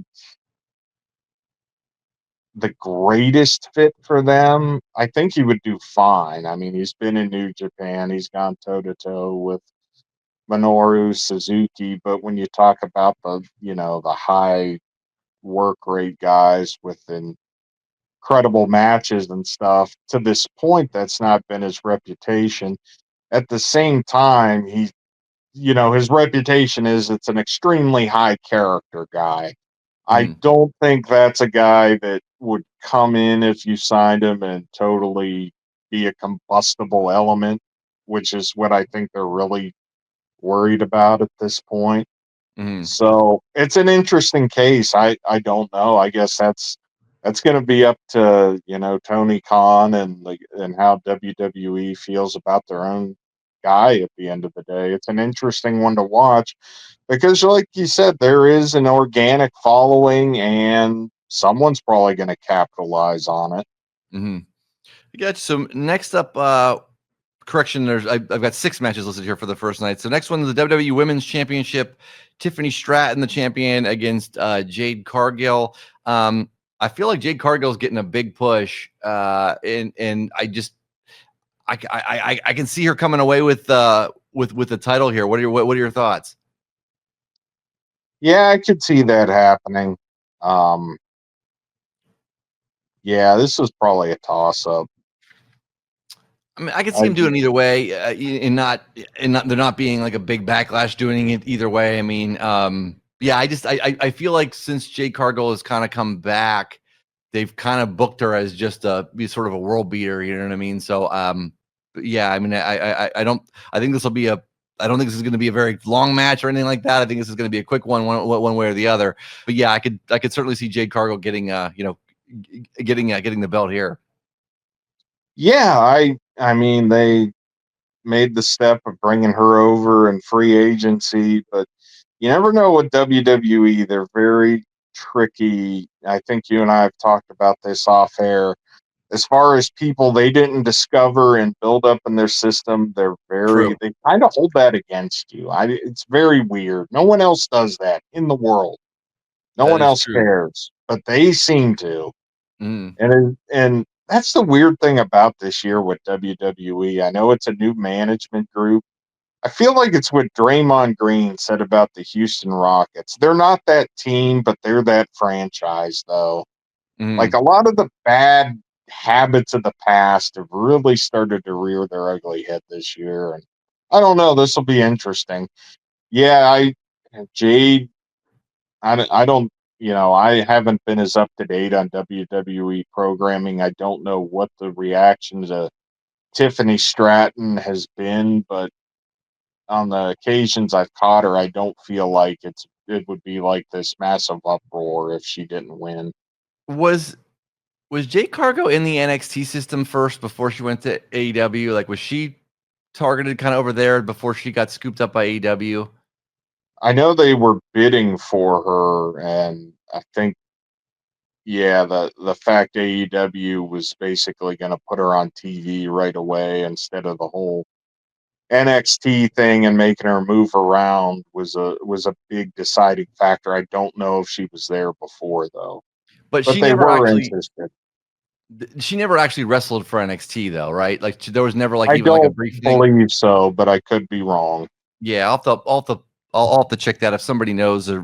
the greatest fit for them. I think he would do fine. I mean, he's been in New Japan, he's gone toe to toe with Minoru Suzuki, but when you talk about the high work rate guys with incredible matches and stuff, to this point, that's not been his reputation. At the same time, his reputation is it's an extremely high character guy. I Mhm. don't think that's a guy that would come in if you signed him and totally be a combustible element, which is what I think they're really worried about at this point. Mhm. So it's an interesting case. I don't know. I guess that's going to be up to Tony Khan and how WWE feels about their own guy at the end of the day. It's an interesting one to watch because, like you said, there is an organic following, and someone's probably going to capitalize on it. Mhm. I got you. So next up, correction, I've got 6 matches listed here for the first night. So next one is the WWE Women's Championship. Tiffany Stratton, the champion, against Jade Cargill. I feel like Jade Cargill's getting a big push, and I can see her coming away with the title here. What are your thoughts? Yeah, I could see that happening. Um, yeah, this is probably a toss up. I mean, I could see him doing it either way, and not there not being like a big backlash doing it either way. I mean, yeah, I feel like since Jade Cargill has kind of come back, they've kind of booked her as just be sort of a world beater. You know what I mean? So, but yeah, I mean, I don't. I think this will be a. I don't think this is going to be a very long match or anything like that. I think this is going to be a quick one way or the other. But yeah, I could certainly see Jade Cargill getting getting the belt here. Yeah, I mean they made the step of bringing her over in free agency, but you never know with WWE. They're very tricky. I think you and I have talked about this off air. As far as people they didn't discover and build up in their system, True. they kind of hold that against you. It's very weird. No one else does that in the world. No That one is else true. cares, but they seem to. Mm. And that's the weird thing about this year with WWE. I know it's a new management group. I feel like it's what Draymond Green said about the Houston Rockets. They're not that team, but they're that franchise, though. Like Mm. a lot of the bad habits of the past have really started to rear their ugly head this year. And I don't know. This will be interesting. Yeah, Jade, I don't, I haven't been as up to date on WWE programming. I don't know what the reaction to Tiffany Stratton has been, but on the occasions I've caught her, I don't feel like it would be like this massive uproar if she didn't win. Was was Jade Cargo in the NXT system first before she went to AEW? Like, was she targeted kind of over there before she got scooped up by AEW? I know they were bidding for her, and I think yeah, the fact AEW was basically going to put her on TV right away instead of the whole NXT thing and making her move around was a big deciding factor. I don't know if she was there before though, But but she they never were actually interested. she never actually wrestled for NXT though, right? Like there was never like I even like a don't brief thing. believe so, but I could be wrong. Yeah, I'll have to check that if somebody knows a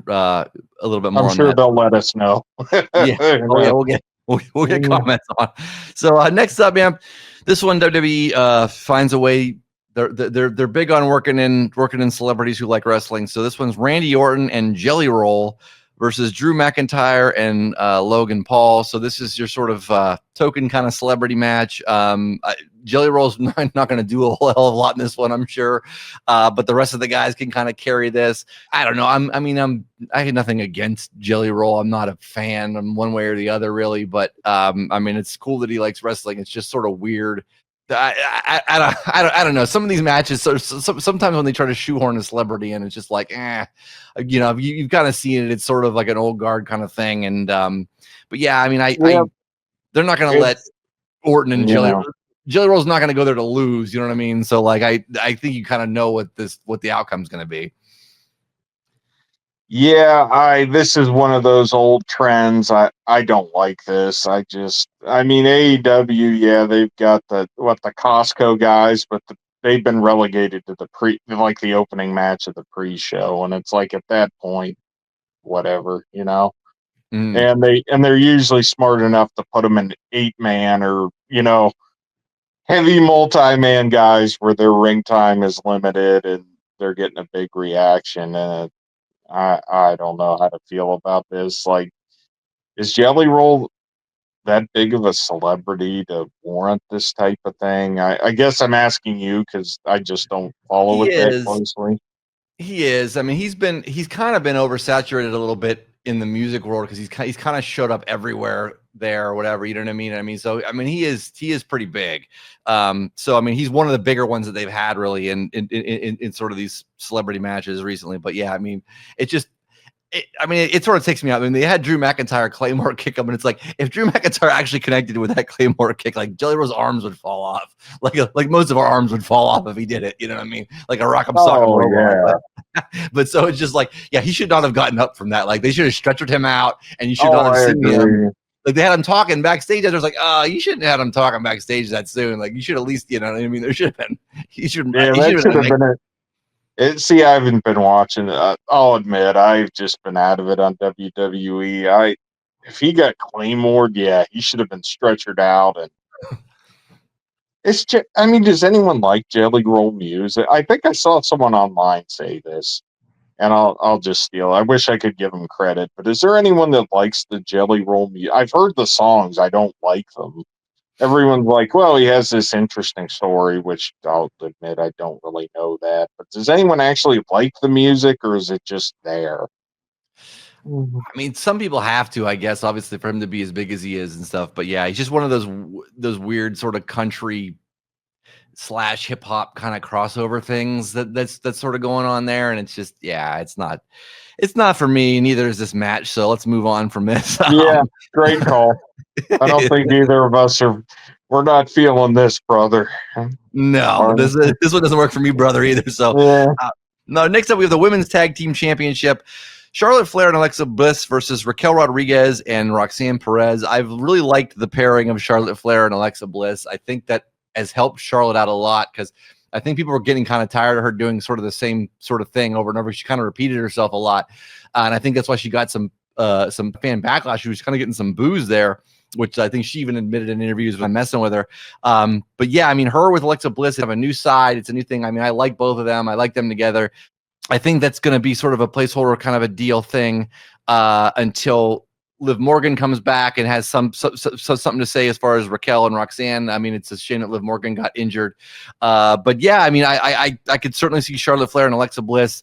little bit I'm more on sure that. they'll let us know. Yeah. Oh yeah, we'll get Mm, comments on. So next up, man, this one WWE finds a way. They're big on working in celebrities who like wrestling. So this one's Randy Orton and Jelly Roll versus Drew McIntyre and Logan Paul. So this is your sort of token kind of celebrity match. Jelly Roll's not going to do a whole hell of a lot in this one, I'm sure, but the rest of the guys can kind of carry this. I don't know. I had nothing against Jelly Roll. I'm not a fan in one way or the other, really. But I mean, it's cool that he likes wrestling. It's just sort of weird. I don't know. Some of these matches, sometimes when they try to shoehorn a celebrity in, it's just like, you've kind of seen it. It's sort of like an old guard kind of thing. And but yeah, I mean, yeah, they're not going to let it's Orton and you know, Jelly Roll's not going to go there to lose. You know what I mean? So like, I think you kind of know what the outcome's going to be. yeah, I this is one of those old trends. I don't like this. I mean AEW, yeah, they've got the Costco guys, but they've been relegated to the opening match of the pre-show, and it's like at that point, whatever, you know. Mm. And they're usually smart enough to put them in 8-man or, you know, heavy multi-man guys where their ring time is limited and they're getting a big reaction. And I don't know how to feel about this. Like, is Jelly Roll that big of a celebrity to warrant this type of thing? I guess I'm asking you because I just don't follow He it that is. closely. He is. I mean, he's kind of been oversaturated a little bit in the music world because he's kind of showed up everywhere there or whatever. You know what I mean? So I mean, he is pretty big. So I mean, he's one of the bigger ones that they've had really in sort of these celebrity matches recently. But yeah, I mean, it just. It sort of takes me out. I mean, they had Drew McIntyre Claymore kick him, and it's like if Drew McIntyre actually connected with that Claymore kick, like Jelly Roll's arms would fall off. Like most of our arms would fall off if he did it. You know what I mean? Like a Rock'em Sock'em Oh, Robot. yeah. But so it's just like, yeah, he should not have gotten up from that. Like they should have stretchered him out, and you should Oh, not have I seen him. agree. Like they had him talking backstage. I was like, you shouldn't have had him talking backstage that soon. Like you should at least, you know what I mean? There should have been. He should. Yeah, He that should should have have been. been it. See, I haven't been watching. I'll admit, I've just been out of it on WWE. If he got Claymored, yeah, he should have been stretchered out. And I mean, does anyone like Jelly Roll music? I think I saw someone online say this, and I'll just steal. I wish I could give him credit, but is there anyone that likes the Jelly Roll music? I've heard the songs. I don't like them. Everyone's like, well, he has this interesting story, which I'll admit I don't really know that. But does anyone actually like the music, or is it just there? I mean, some people have to, I guess, obviously, for him to be as big as he is and stuff. But yeah, he's just one of those weird sort of country / hip hop kind of crossover things that's sort of going on there. And it's just, yeah, it's not for me. Neither is this match. So let's move on from this. Yeah, great call. I don't think either of us are. We're not feeling this, brother. No, this one doesn't work for me, brother, either. So, Yeah. no. Next up, we have the Women's Tag Team Championship: Charlotte Flair and Alexa Bliss versus Raquel Rodriguez and Roxanne Perez. I've really liked the pairing of Charlotte Flair and Alexa Bliss. I think that has helped Charlotte out a lot because I think people were getting kind of tired of her doing sort of the same sort of thing over and over. She kind of repeated herself a lot, and I think that's why she got some fan backlash. She was kind of getting some boos there, which I think she even admitted in interviews when I'm messing with her. But yeah, I mean, her with Alexa Bliss have a new side. It's a new thing. I mean, I like both of them. I like them together. I think that's going to be sort of a placeholder, kind of a deal thing until Liv Morgan comes back and has something to say as far as Raquel and Roxanne. I mean, it's a shame that Liv Morgan got injured. But yeah, I mean, I could certainly see Charlotte Flair and Alexa Bliss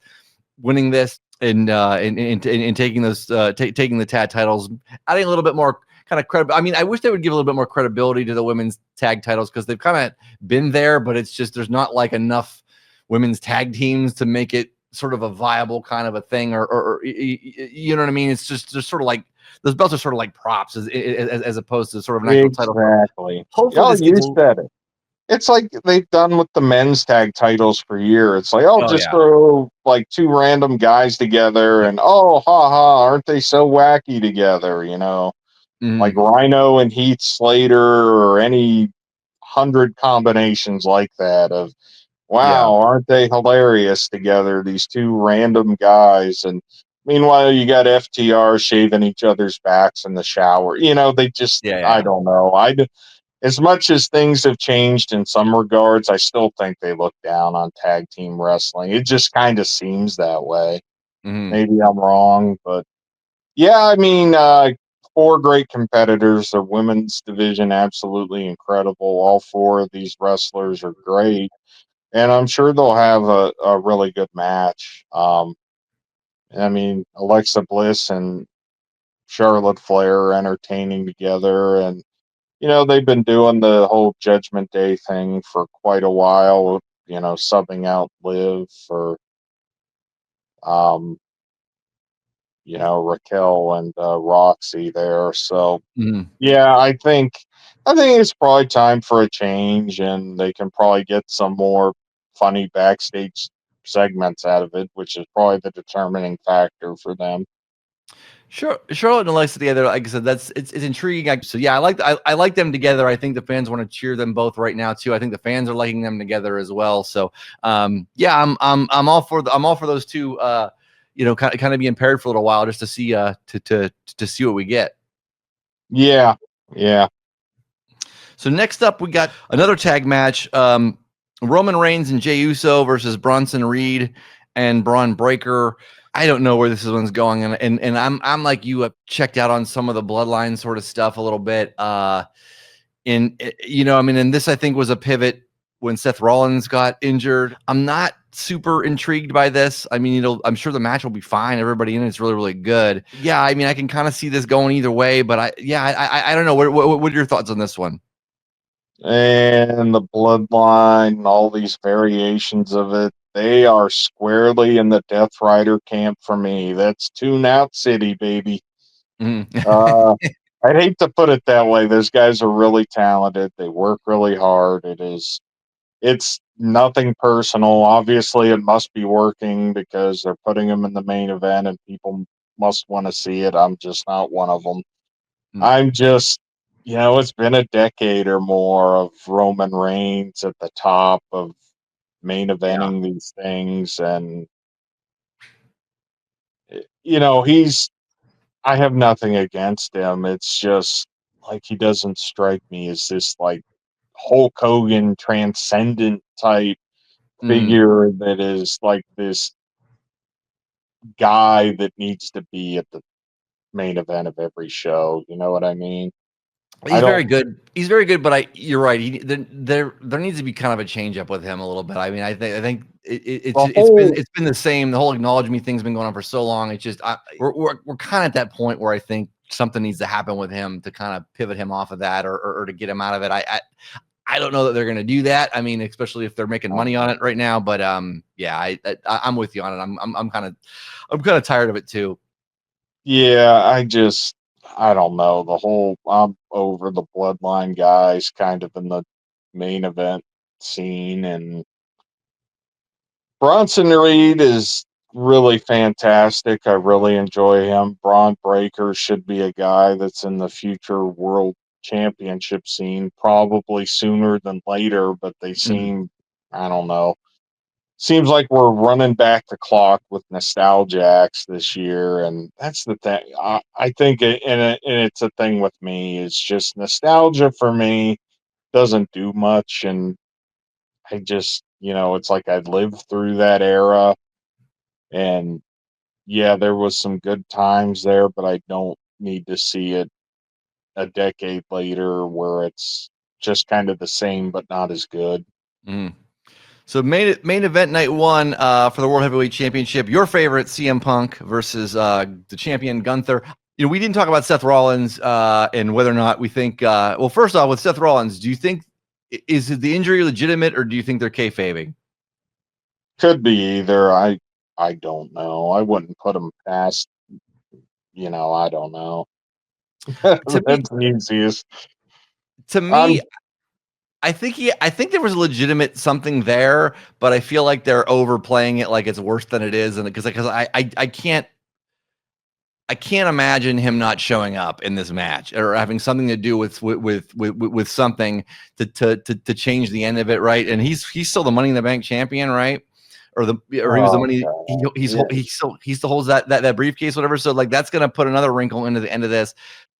winning this and taking those taking the tag titles, adding a little bit more kind of credibility. I mean, I wish they would give a little bit more credibility to the women's tag titles because they've kind of been there, but it's just there's not like enough women's tag teams to make it sort of a viable kind of a thing, or you know what I mean? It's just sort of like those belts are sort of like props as opposed to sort of an actual title. Exactly. Hopefully, this You gets said it. It's like they've done with the men's tag titles for years. It's like, just yeah. throw like two random guys together and ha ha, aren't they so wacky together? You know, like Rhino and Heath Slater or any 100 combinations like that of Yeah. wow, aren't they hilarious together? These two random guys. And meanwhile, you got FTR shaving each other's backs in the shower. You know, they just, I Yeah. don't know. As much as things have changed in some regards, I still think they look down on tag team wrestling. It just kind of seems that way. Maybe I'm wrong, but yeah, I mean, 4 great competitors. The women's division absolutely incredible. All 4 of these wrestlers are great, and I'm sure they'll have a really good match. I mean, Alexa Bliss and Charlotte Flair are entertaining together, and you know, they've been doing the whole Judgment Day thing for quite a while, you know, subbing out Liv for, um, you know, Raquel and Roxy there. So, yeah, I think it's probably time for a change, and they can probably get some more funny backstage segments out of it, which is probably the determining factor for them. Charlotte and Alexa together, like I said, it's intriguing. So yeah, I like them together. I think the fans want to cheer them both right now too. I think the fans are liking them together as well. So yeah, I'm all for I'm all for those two. Kind of being paired for a little while just to see to see what we get. Yeah, yeah. So next up, we got another tag match: Roman Reigns and Jey Uso versus Bronson Reed and Braun Breaker. I don't know where this one's going, and I'm like you, checked out on some of the bloodline sort of stuff a little bit. And this I think was a pivot when Seth Rollins got injured. I'm not super intrigued by this. I mean, I'm sure the match will be fine. Everybody in it's really, really good. Yeah, I mean, I can kind of see this going either way, but I don't know. What are your thoughts on this one? And the bloodline, all these variations of it, they are squarely in the Death Rider camp for me. That's Tune Out City, baby. Mm-hmm. I'd hate to put it that way. Those guys are really talented. They work really hard. It's nothing personal. Obviously, it must be working because they're putting them in the main event and people must want to see it. I'm just not one of them. I'm just, it's been a decade or more of Roman Reigns at the top of main eventing these things. And, I have nothing against him. It's just like he doesn't strike me as this like Hulk Hogan transcendent type figure that is like this guy that needs to be at the main event of every show. You know what I mean? I He's don't. very good. He's very good, but you're right. There needs to be kind of a change up with him a little bit. I mean, I think The it's been the same. The whole acknowledge me thing's been going on for so long. It's just we're kind of at that point where I think something needs to happen with him to kind of pivot him off of that or to get him out of it. I don't know that they're going to do that. I mean, especially if they're making money on it right now. But yeah, I'm with you on it. I'm kind of tired of it too. Yeah, I don't know. I'm over the bloodline guys kind of in the main event scene. And Bronson Reed is really fantastic. I really enjoy him. Braun Breaker should be a guy that's in the future world championship scene, probably sooner than later, but they seem, I don't know. Seems like we're running back the clock with Nostalgiacs this year, and that's the thing. I think, and it's a thing with me. It's just nostalgia for me doesn't do much, and I just, it's like I lived through that era, and yeah, there was some good times there, but I don't need to see it a decade later where it's just kind of the same but not as good. Mm. So main event night one for the World Heavyweight Championship. Your favorite CM Punk versus the champion Gunther. We didn't talk about Seth Rollins and whether or not we think. Well, first off, with Seth Rollins, do you think is the injury legitimate or do you think they're kayfabing? Could be either. I don't know. I wouldn't put him past. I don't know. To me, That's the easiest. to I'm me, I think there was a legitimate something there, but I feel like they're overplaying it like it's worse than it is, and because I can't imagine him not showing up in this match or having something to do with something to change the end of it, right? And he's still the Money in the Bank champion, right? Or he was the money. He still holds that briefcase, whatever. So like that's gonna put another wrinkle into the end of this.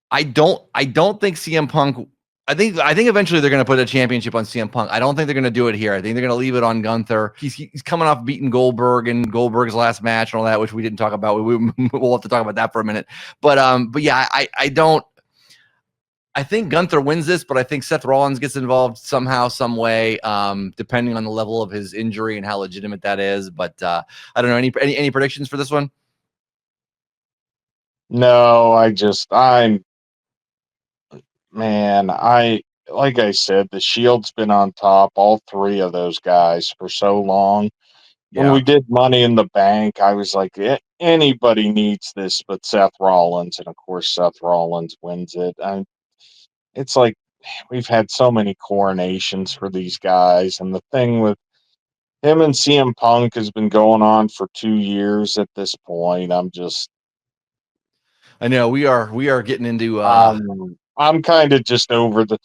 I don't think CM Punk. I think eventually they're going to put a championship on CM Punk. I don't think they're going to do it here. I think they're going to leave it on Gunther. He's coming off beating Goldberg in Goldberg's last match and all that, which we didn't talk about. We'll have to talk about that for a minute. But yeah, I don't. I think Gunther wins this, but I think Seth Rollins gets involved somehow, some way, depending on the level of his injury and how legitimate that is. But I don't know. Any predictions for this one? No, man, like I said, the Shield's been on top, all three of those guys for so long. When Yeah. we did Money in the Bank, I was like, anybody needs this but Seth Rollins, and of course Seth Rollins wins it. It's like we've had so many coronations for these guys, and the thing with him and CM Punk has been going on for 2 years at this point. I'm just I know we are getting into I'm kind of just over the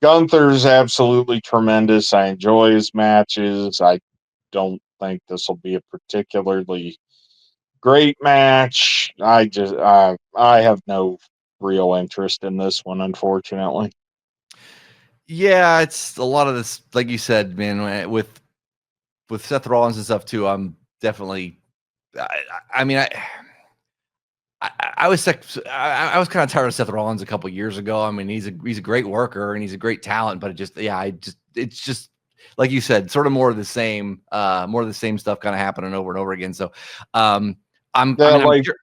Gunther's absolutely tremendous. I enjoy his matches. I don't think this will be a particularly great match. I have no real interest in this one, unfortunately. yeah, it's a lot of this, like you said, man, with Seth Rollins and stuff too. I'm definitely I mean I was I was kind of tired of Seth Rollins a couple years ago. I mean, he's a great worker and he's a great talent, but it's just like you said, sort of more of the same stuff kind of happening over and over again. So, Yeah, I'm sure.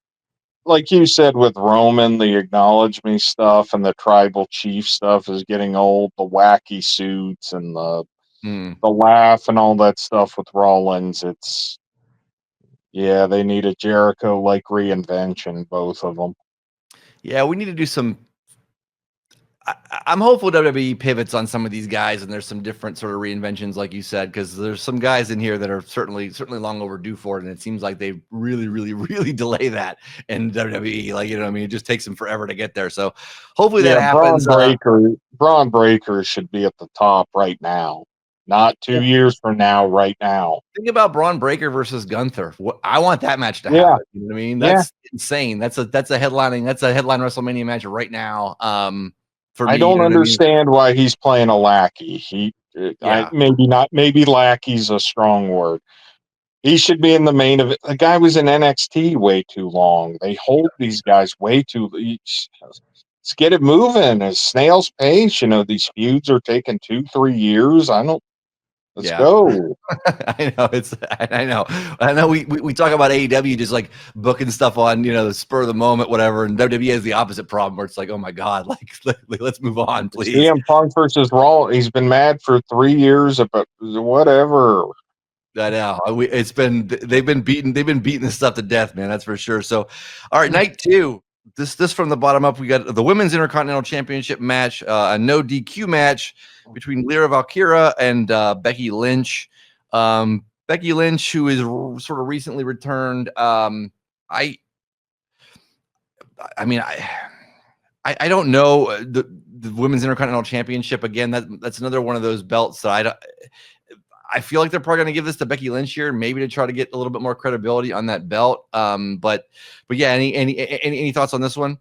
like you said with Roman, the acknowledge me stuff and the tribal chief stuff is getting old. The wacky suits and Mm, the laugh and all that stuff with Rollins. Yeah, they need a Jericho like reinvention, both of them. yeah, we need to do some. I'm hopeful WWE pivots on some of these guys, and there's some different sort of reinventions, like you said, because there's some guys in here that are certainly long overdue for it, and it seems like they really, really, really delay that in WWE. Like, you know what I mean? It just takes them forever to get there. So hopefully that Yeah, happens. Braun Breaker should be at the top right now. Not 2 years from now, right now. Think about Braun Breaker versus Gunther. I want that match to Yeah, happen. You know what I mean? yeah. That's insane. That's a headline WrestleMania match right now. For I me, you don't know what I mean? understand why he's playing a lackey. I Yeah, maybe not. Maybe lackey's a strong word. He should be in the main event. The guy was in NXT way too long. They hold these guys way too. Let's get it moving. A snail's pace. These feuds are taking 2-3 years. I don't. Let's yeah. go. I know I know we talk about AEW just like booking stuff on the spur of the moment, whatever, and WWE has the opposite problem where it's like, oh my god, like let's move on, please. CM Punk versus Raw. He's been mad for 3 years about whatever. I know they've been beating this stuff to death, man. That's for sure. So, all right, night two. This from the bottom up. We got the Women's Intercontinental Championship match, a no DQ match between Lyra Valkyria and Becky Lynch. Becky Lynch, who is sort of recently returned. I I mean I don't know the Women's Intercontinental Championship again. That's another one of those belts that I feel like they're probably going to give this to Becky Lynch here, maybe to try to get a little bit more credibility on that belt. But yeah, any thoughts on this one?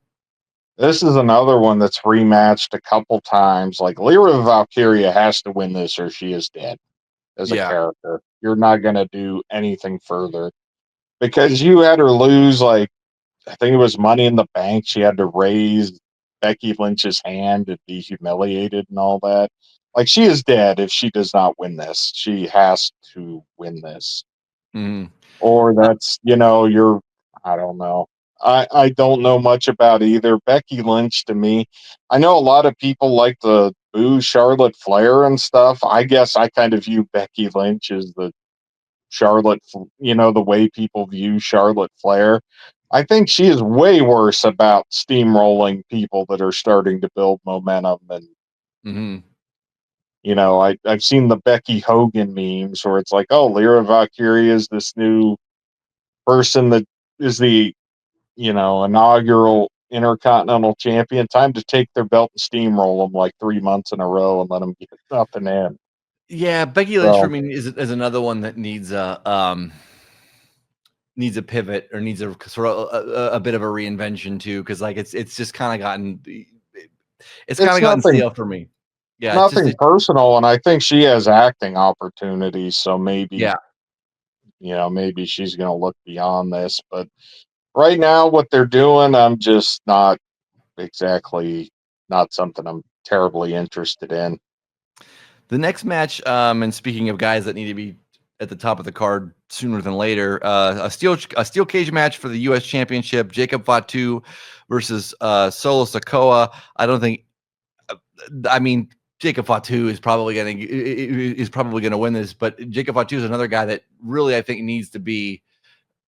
This is another one that's rematched a couple times. Like Lyra Valkyria has to win this or she is dead as a Yeah. character. You're not going to do anything further because you had her lose, like, I think it was Money in the Bank. She had to raise Becky Lynch's hand and be humiliated and all that. Like, she is dead if she does not win this. She has to win this. Mhm. Or I don't know. I don't know much about either. Becky Lynch to me, I know a lot of people like to boo Charlotte Flair and stuff. I guess I kind of view Becky Lynch as the the way people view Charlotte Flair. I think she is way worse about steamrolling people that are starting to build momentum. And, Mhm. I've seen the Becky Hogan memes where it's like, oh, Lyra Valkyria is this new person that is the inaugural Intercontinental Champion. Time to take their belt and steamroll them like 3 months in a row and let them get up and in. Yeah, Becky Lynch for So me is another one that needs a pivot or needs a sort of a bit of a reinvention too, because like it's just kind of it's gotten nothing stale for me. Yeah, nothing personal, and I think she has acting opportunities. So yeah. maybe she's going to look beyond this. But right now, what they're doing, I'm just not something I'm terribly interested in. The next match, and speaking of guys that need to be at the top of the card sooner than later, a steel cage match for the U.S. Championship: Jacob Fatu versus Solo Sikoa. I don't think. I mean, Jacob Fatu is probably gonna win this, but Jacob Fatu is another guy that really I think needs to be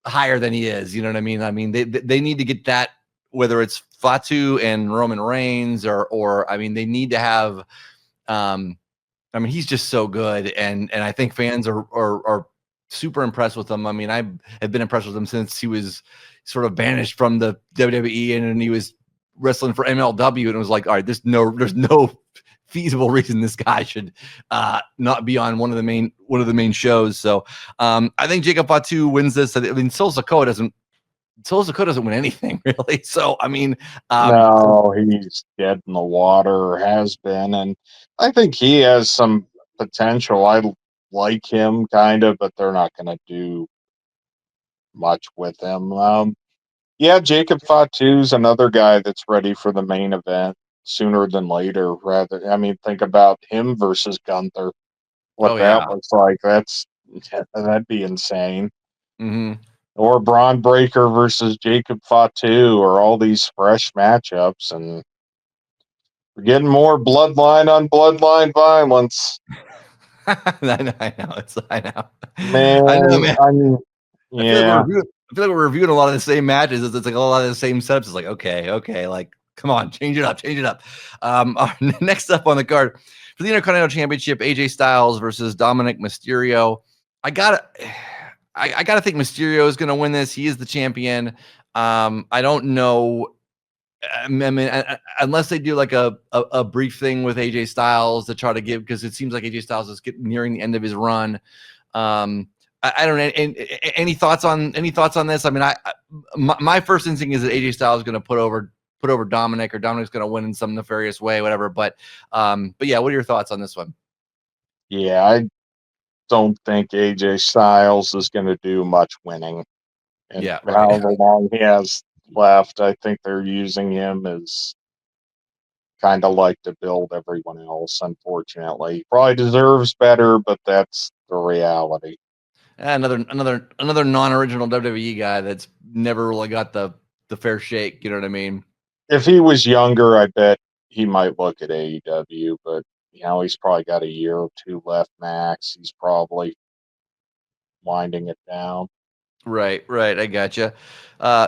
higher than he is. You know what I mean? I mean, they need to get that, whether it's Fatu and Roman Reigns or I mean, they need to have. I mean, he's just so good, and I think fans are super impressed with him. I mean, I have been impressed with him since he was sort of banished from the WWE, and he was wrestling for MLW, and it was like, all right, there's no feasible reason this guy should not be on one of the main shows. So I think Jacob Fatu wins this. I mean, Solo Sikoa doesn't win anything really. So I mean, No, he's dead in the water, or has been, and I think he has some potential. I like him kind of, but they're not going to do much with him. Yeah, Jacob Fatu's another guy that's ready for the main event sooner than later. Rather, I mean, think about him versus Gunther. What oh that yeah. looks like. That'd be insane. Mm-hmm. Or Braun Breaker versus Jacob Fatu, or all these fresh matchups, and we're getting more bloodline on bloodline violence. I know. I know. I know, Man, man. I feel like yeah. we're reviewing a lot of the same matches. It's like a lot of the same setups. It's like, okay, like come on, change it up. Next up on the card for the Intercontinental Championship, AJ Styles versus Dominic Mysterio. I gotta think Mysterio is gonna win this. He is the champion. I don't know. I mean, unless they do like a brief thing with AJ Styles to try to give, because it seems like AJ Styles is nearing the end of his run. I don't know. Any thoughts on this? I mean, my first instinct is that AJ Styles is going to put over Dominic, or Dominic's going to win in some nefarious way, whatever. But yeah, what are your thoughts on this one? Yeah, I don't think AJ Styles is going to do much winning. And Yeah, right. however long he has left, I think they're using him as kind of like to build everyone else, unfortunately. He probably deserves better, but that's the reality. Another non-original WWE guy that's never really got the fair shake. You know what I mean? If he was younger, I bet he might look at AEW, but he's probably got a year or two left max. He's probably winding it down. Right. I gotcha.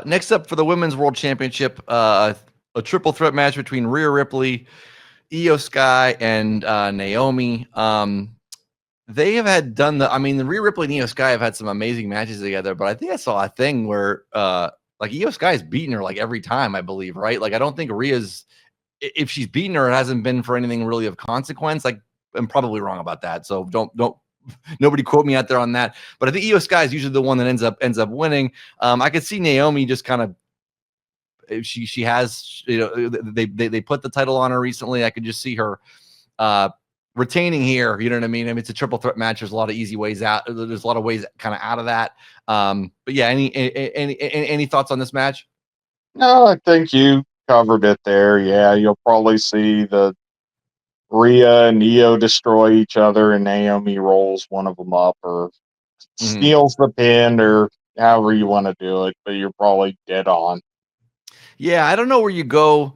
Next up for the Women's World Championship, a triple threat match between Rhea Ripley, Io Sky, and Naomi. They have the Rhea Ripley and Io Sky have had some amazing matches together, but I think I saw a thing where like Io Sky's beaten her like every time, I believe, right? Like I don't think Rhea's, if she's beaten her, it hasn't been for anything really of consequence. Like I'm probably wrong about that. So don't nobody quote me out there on that. But I think Io Sky is usually the one that ends up winning. I could see Naomi just kind of, if she has, they put the title on her recently. I could just see her retaining here. You know what I mean? I mean, it's a triple threat match. There's a lot of easy ways out. There's a lot of ways kind of out of that. But yeah, any thoughts on this match? No, I think you covered it there. Yeah, you'll probably see the Rhea and Io destroy each other, and Naomi rolls one of them up or steals the pin, or however you want to do it, but you're probably dead on. Yeah, I don't know where you go.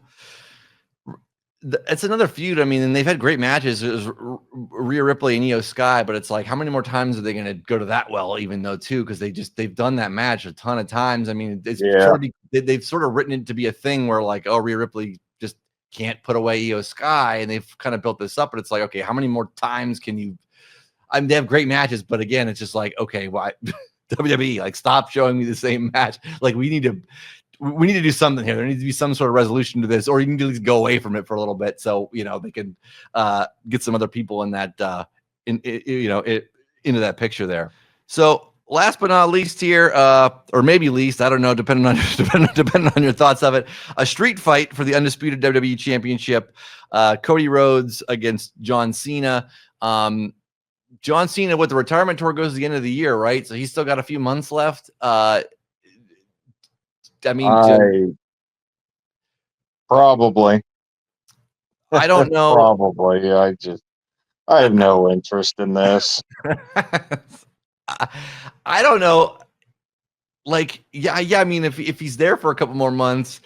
It's another feud. I mean, and they've had great matches. It was Rhea Ripley and Io Sky, but it's like, how many more times are they going to go to that well? Even though too, because they've done that match a ton of times. I mean, it's they've sort of written it to be a thing where like, oh, Rhea Ripley just can't put away Io Sky, and they've kind of built this up. But it's like, okay, how many more times can you? I mean, they have great matches, but again, it's just like, okay, why WWE, like, stop showing me the same match. Like, we need to do something here. There needs to be some sort of resolution to this, or you need to at least go away from it for a little bit, so they can get some other people in that into that picture there. So last but not least here, or maybe least, I don't know, depending on your thoughts of it, a street fight for the undisputed WWE Championship. Cody Rhodes against John Cena. John Cena with the retirement tour goes to the end of the year, right? So he's still got a few months left. I mean, probably. I don't know. Probably. I have no interest in this. I don't know. Like, yeah. I mean, if he's there for a couple more months,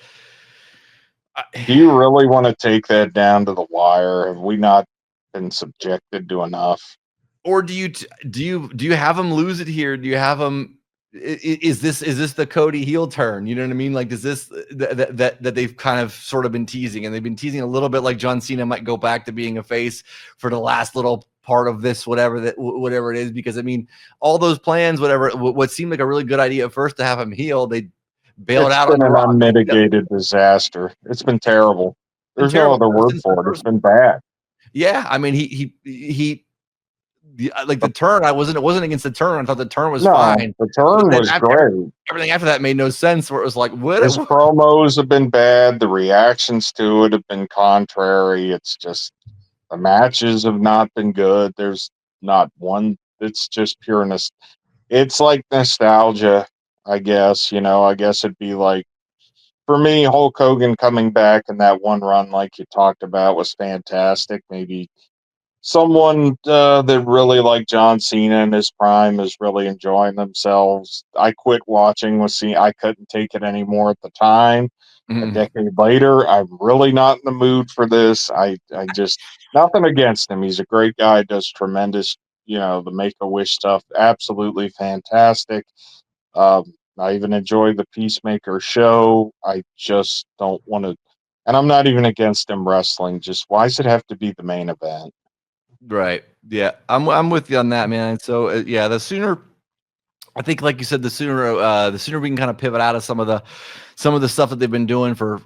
do you really want to take that down to the wire? Have we not been subjected to enough? Or do you have him lose it here? Do you have him? Is this the Cody heel turn? You know what I mean? Like, does this that they've kind of sort of been teasing, and they've been teasing a little bit like John Cena might go back to being a face for the last little part of this, whatever it is, because I mean, all those plans, what seemed like a really good idea at first to have him heel, they bailed It's out on been The an Rock. unmitigated disaster. It's been terrible. Been There's no terrible other ever word since the for it. It's first. been bad. Yeah, I mean, like the turn. It wasn't against the turn. I thought the turn was No, fine, the but turn then was great. everything after that made no sense. Where it was like, His what? promos have been bad. The reactions to it have been contrary. It's just the matches have not been good. There's not one. It's just pure It's like nostalgia, I guess. I guess it'd be like for me, Hulk Hogan coming back in that one run, like you talked about, was fantastic. Maybe someone that really like John Cena in his prime is really enjoying themselves. I quit watching with Cena. I couldn't take it anymore at the time. A Mhm. decade later, I'm really not in the mood for this. I just nothing against him. He's a great guy, does tremendous, the Make-A-Wish stuff. Absolutely fantastic. I even enjoy the Peacemaker show. I just don't want to, and I'm not even against him wrestling. Just why does it have to be the main event? Right. Yeah, I'm with you on that, man. So yeah, the sooner I think, like you said, the sooner we can kind of pivot out of some of the stuff that they've been doing for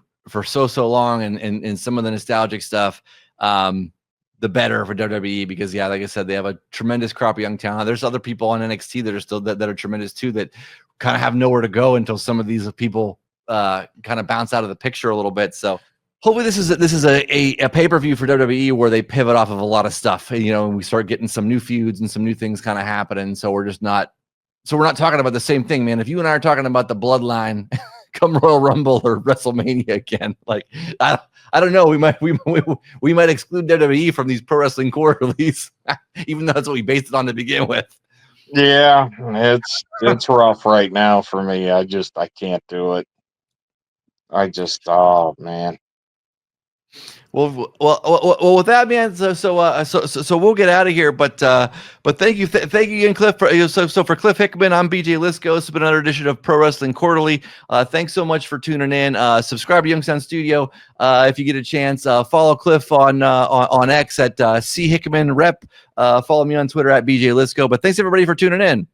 so long, and some of the nostalgic stuff, the better for WWE. Because yeah, like I said, they have a tremendous crop of young talent. There's other people on NXT that are still that are tremendous too, that kind of have nowhere to go until some of these people kind of bounce out of the picture a little bit. So hopefully this is a pay-per-view for WWE where they pivot off of a lot of stuff, and we start getting some new feuds and some new things kind of happening. So we're not talking about the same thing, man. If you and I are talking about the bloodline come Royal Rumble or WrestleMania again, like I don't know, we might exclude WWE from these pro wrestling quarterlies, even though that's what we based it on to begin with. Yeah, it's rough right now for me. I can't do it. Oh man. Well, with that, man. So we'll get out of here. But thank you again, Cliff. For Cliff Hickman, I'm BJ Lisko. This has been another edition of Pro Wrestling Quarterly. Thanks so much for tuning in. Subscribe to Youngstown Studio if you get a chance. Follow Cliff on X at C Hickman Rep. Follow me on Twitter at BJ Lisko. But thanks everybody for tuning in.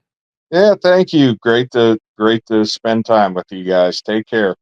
Yeah, thank you. Great to spend time with you guys. Take care.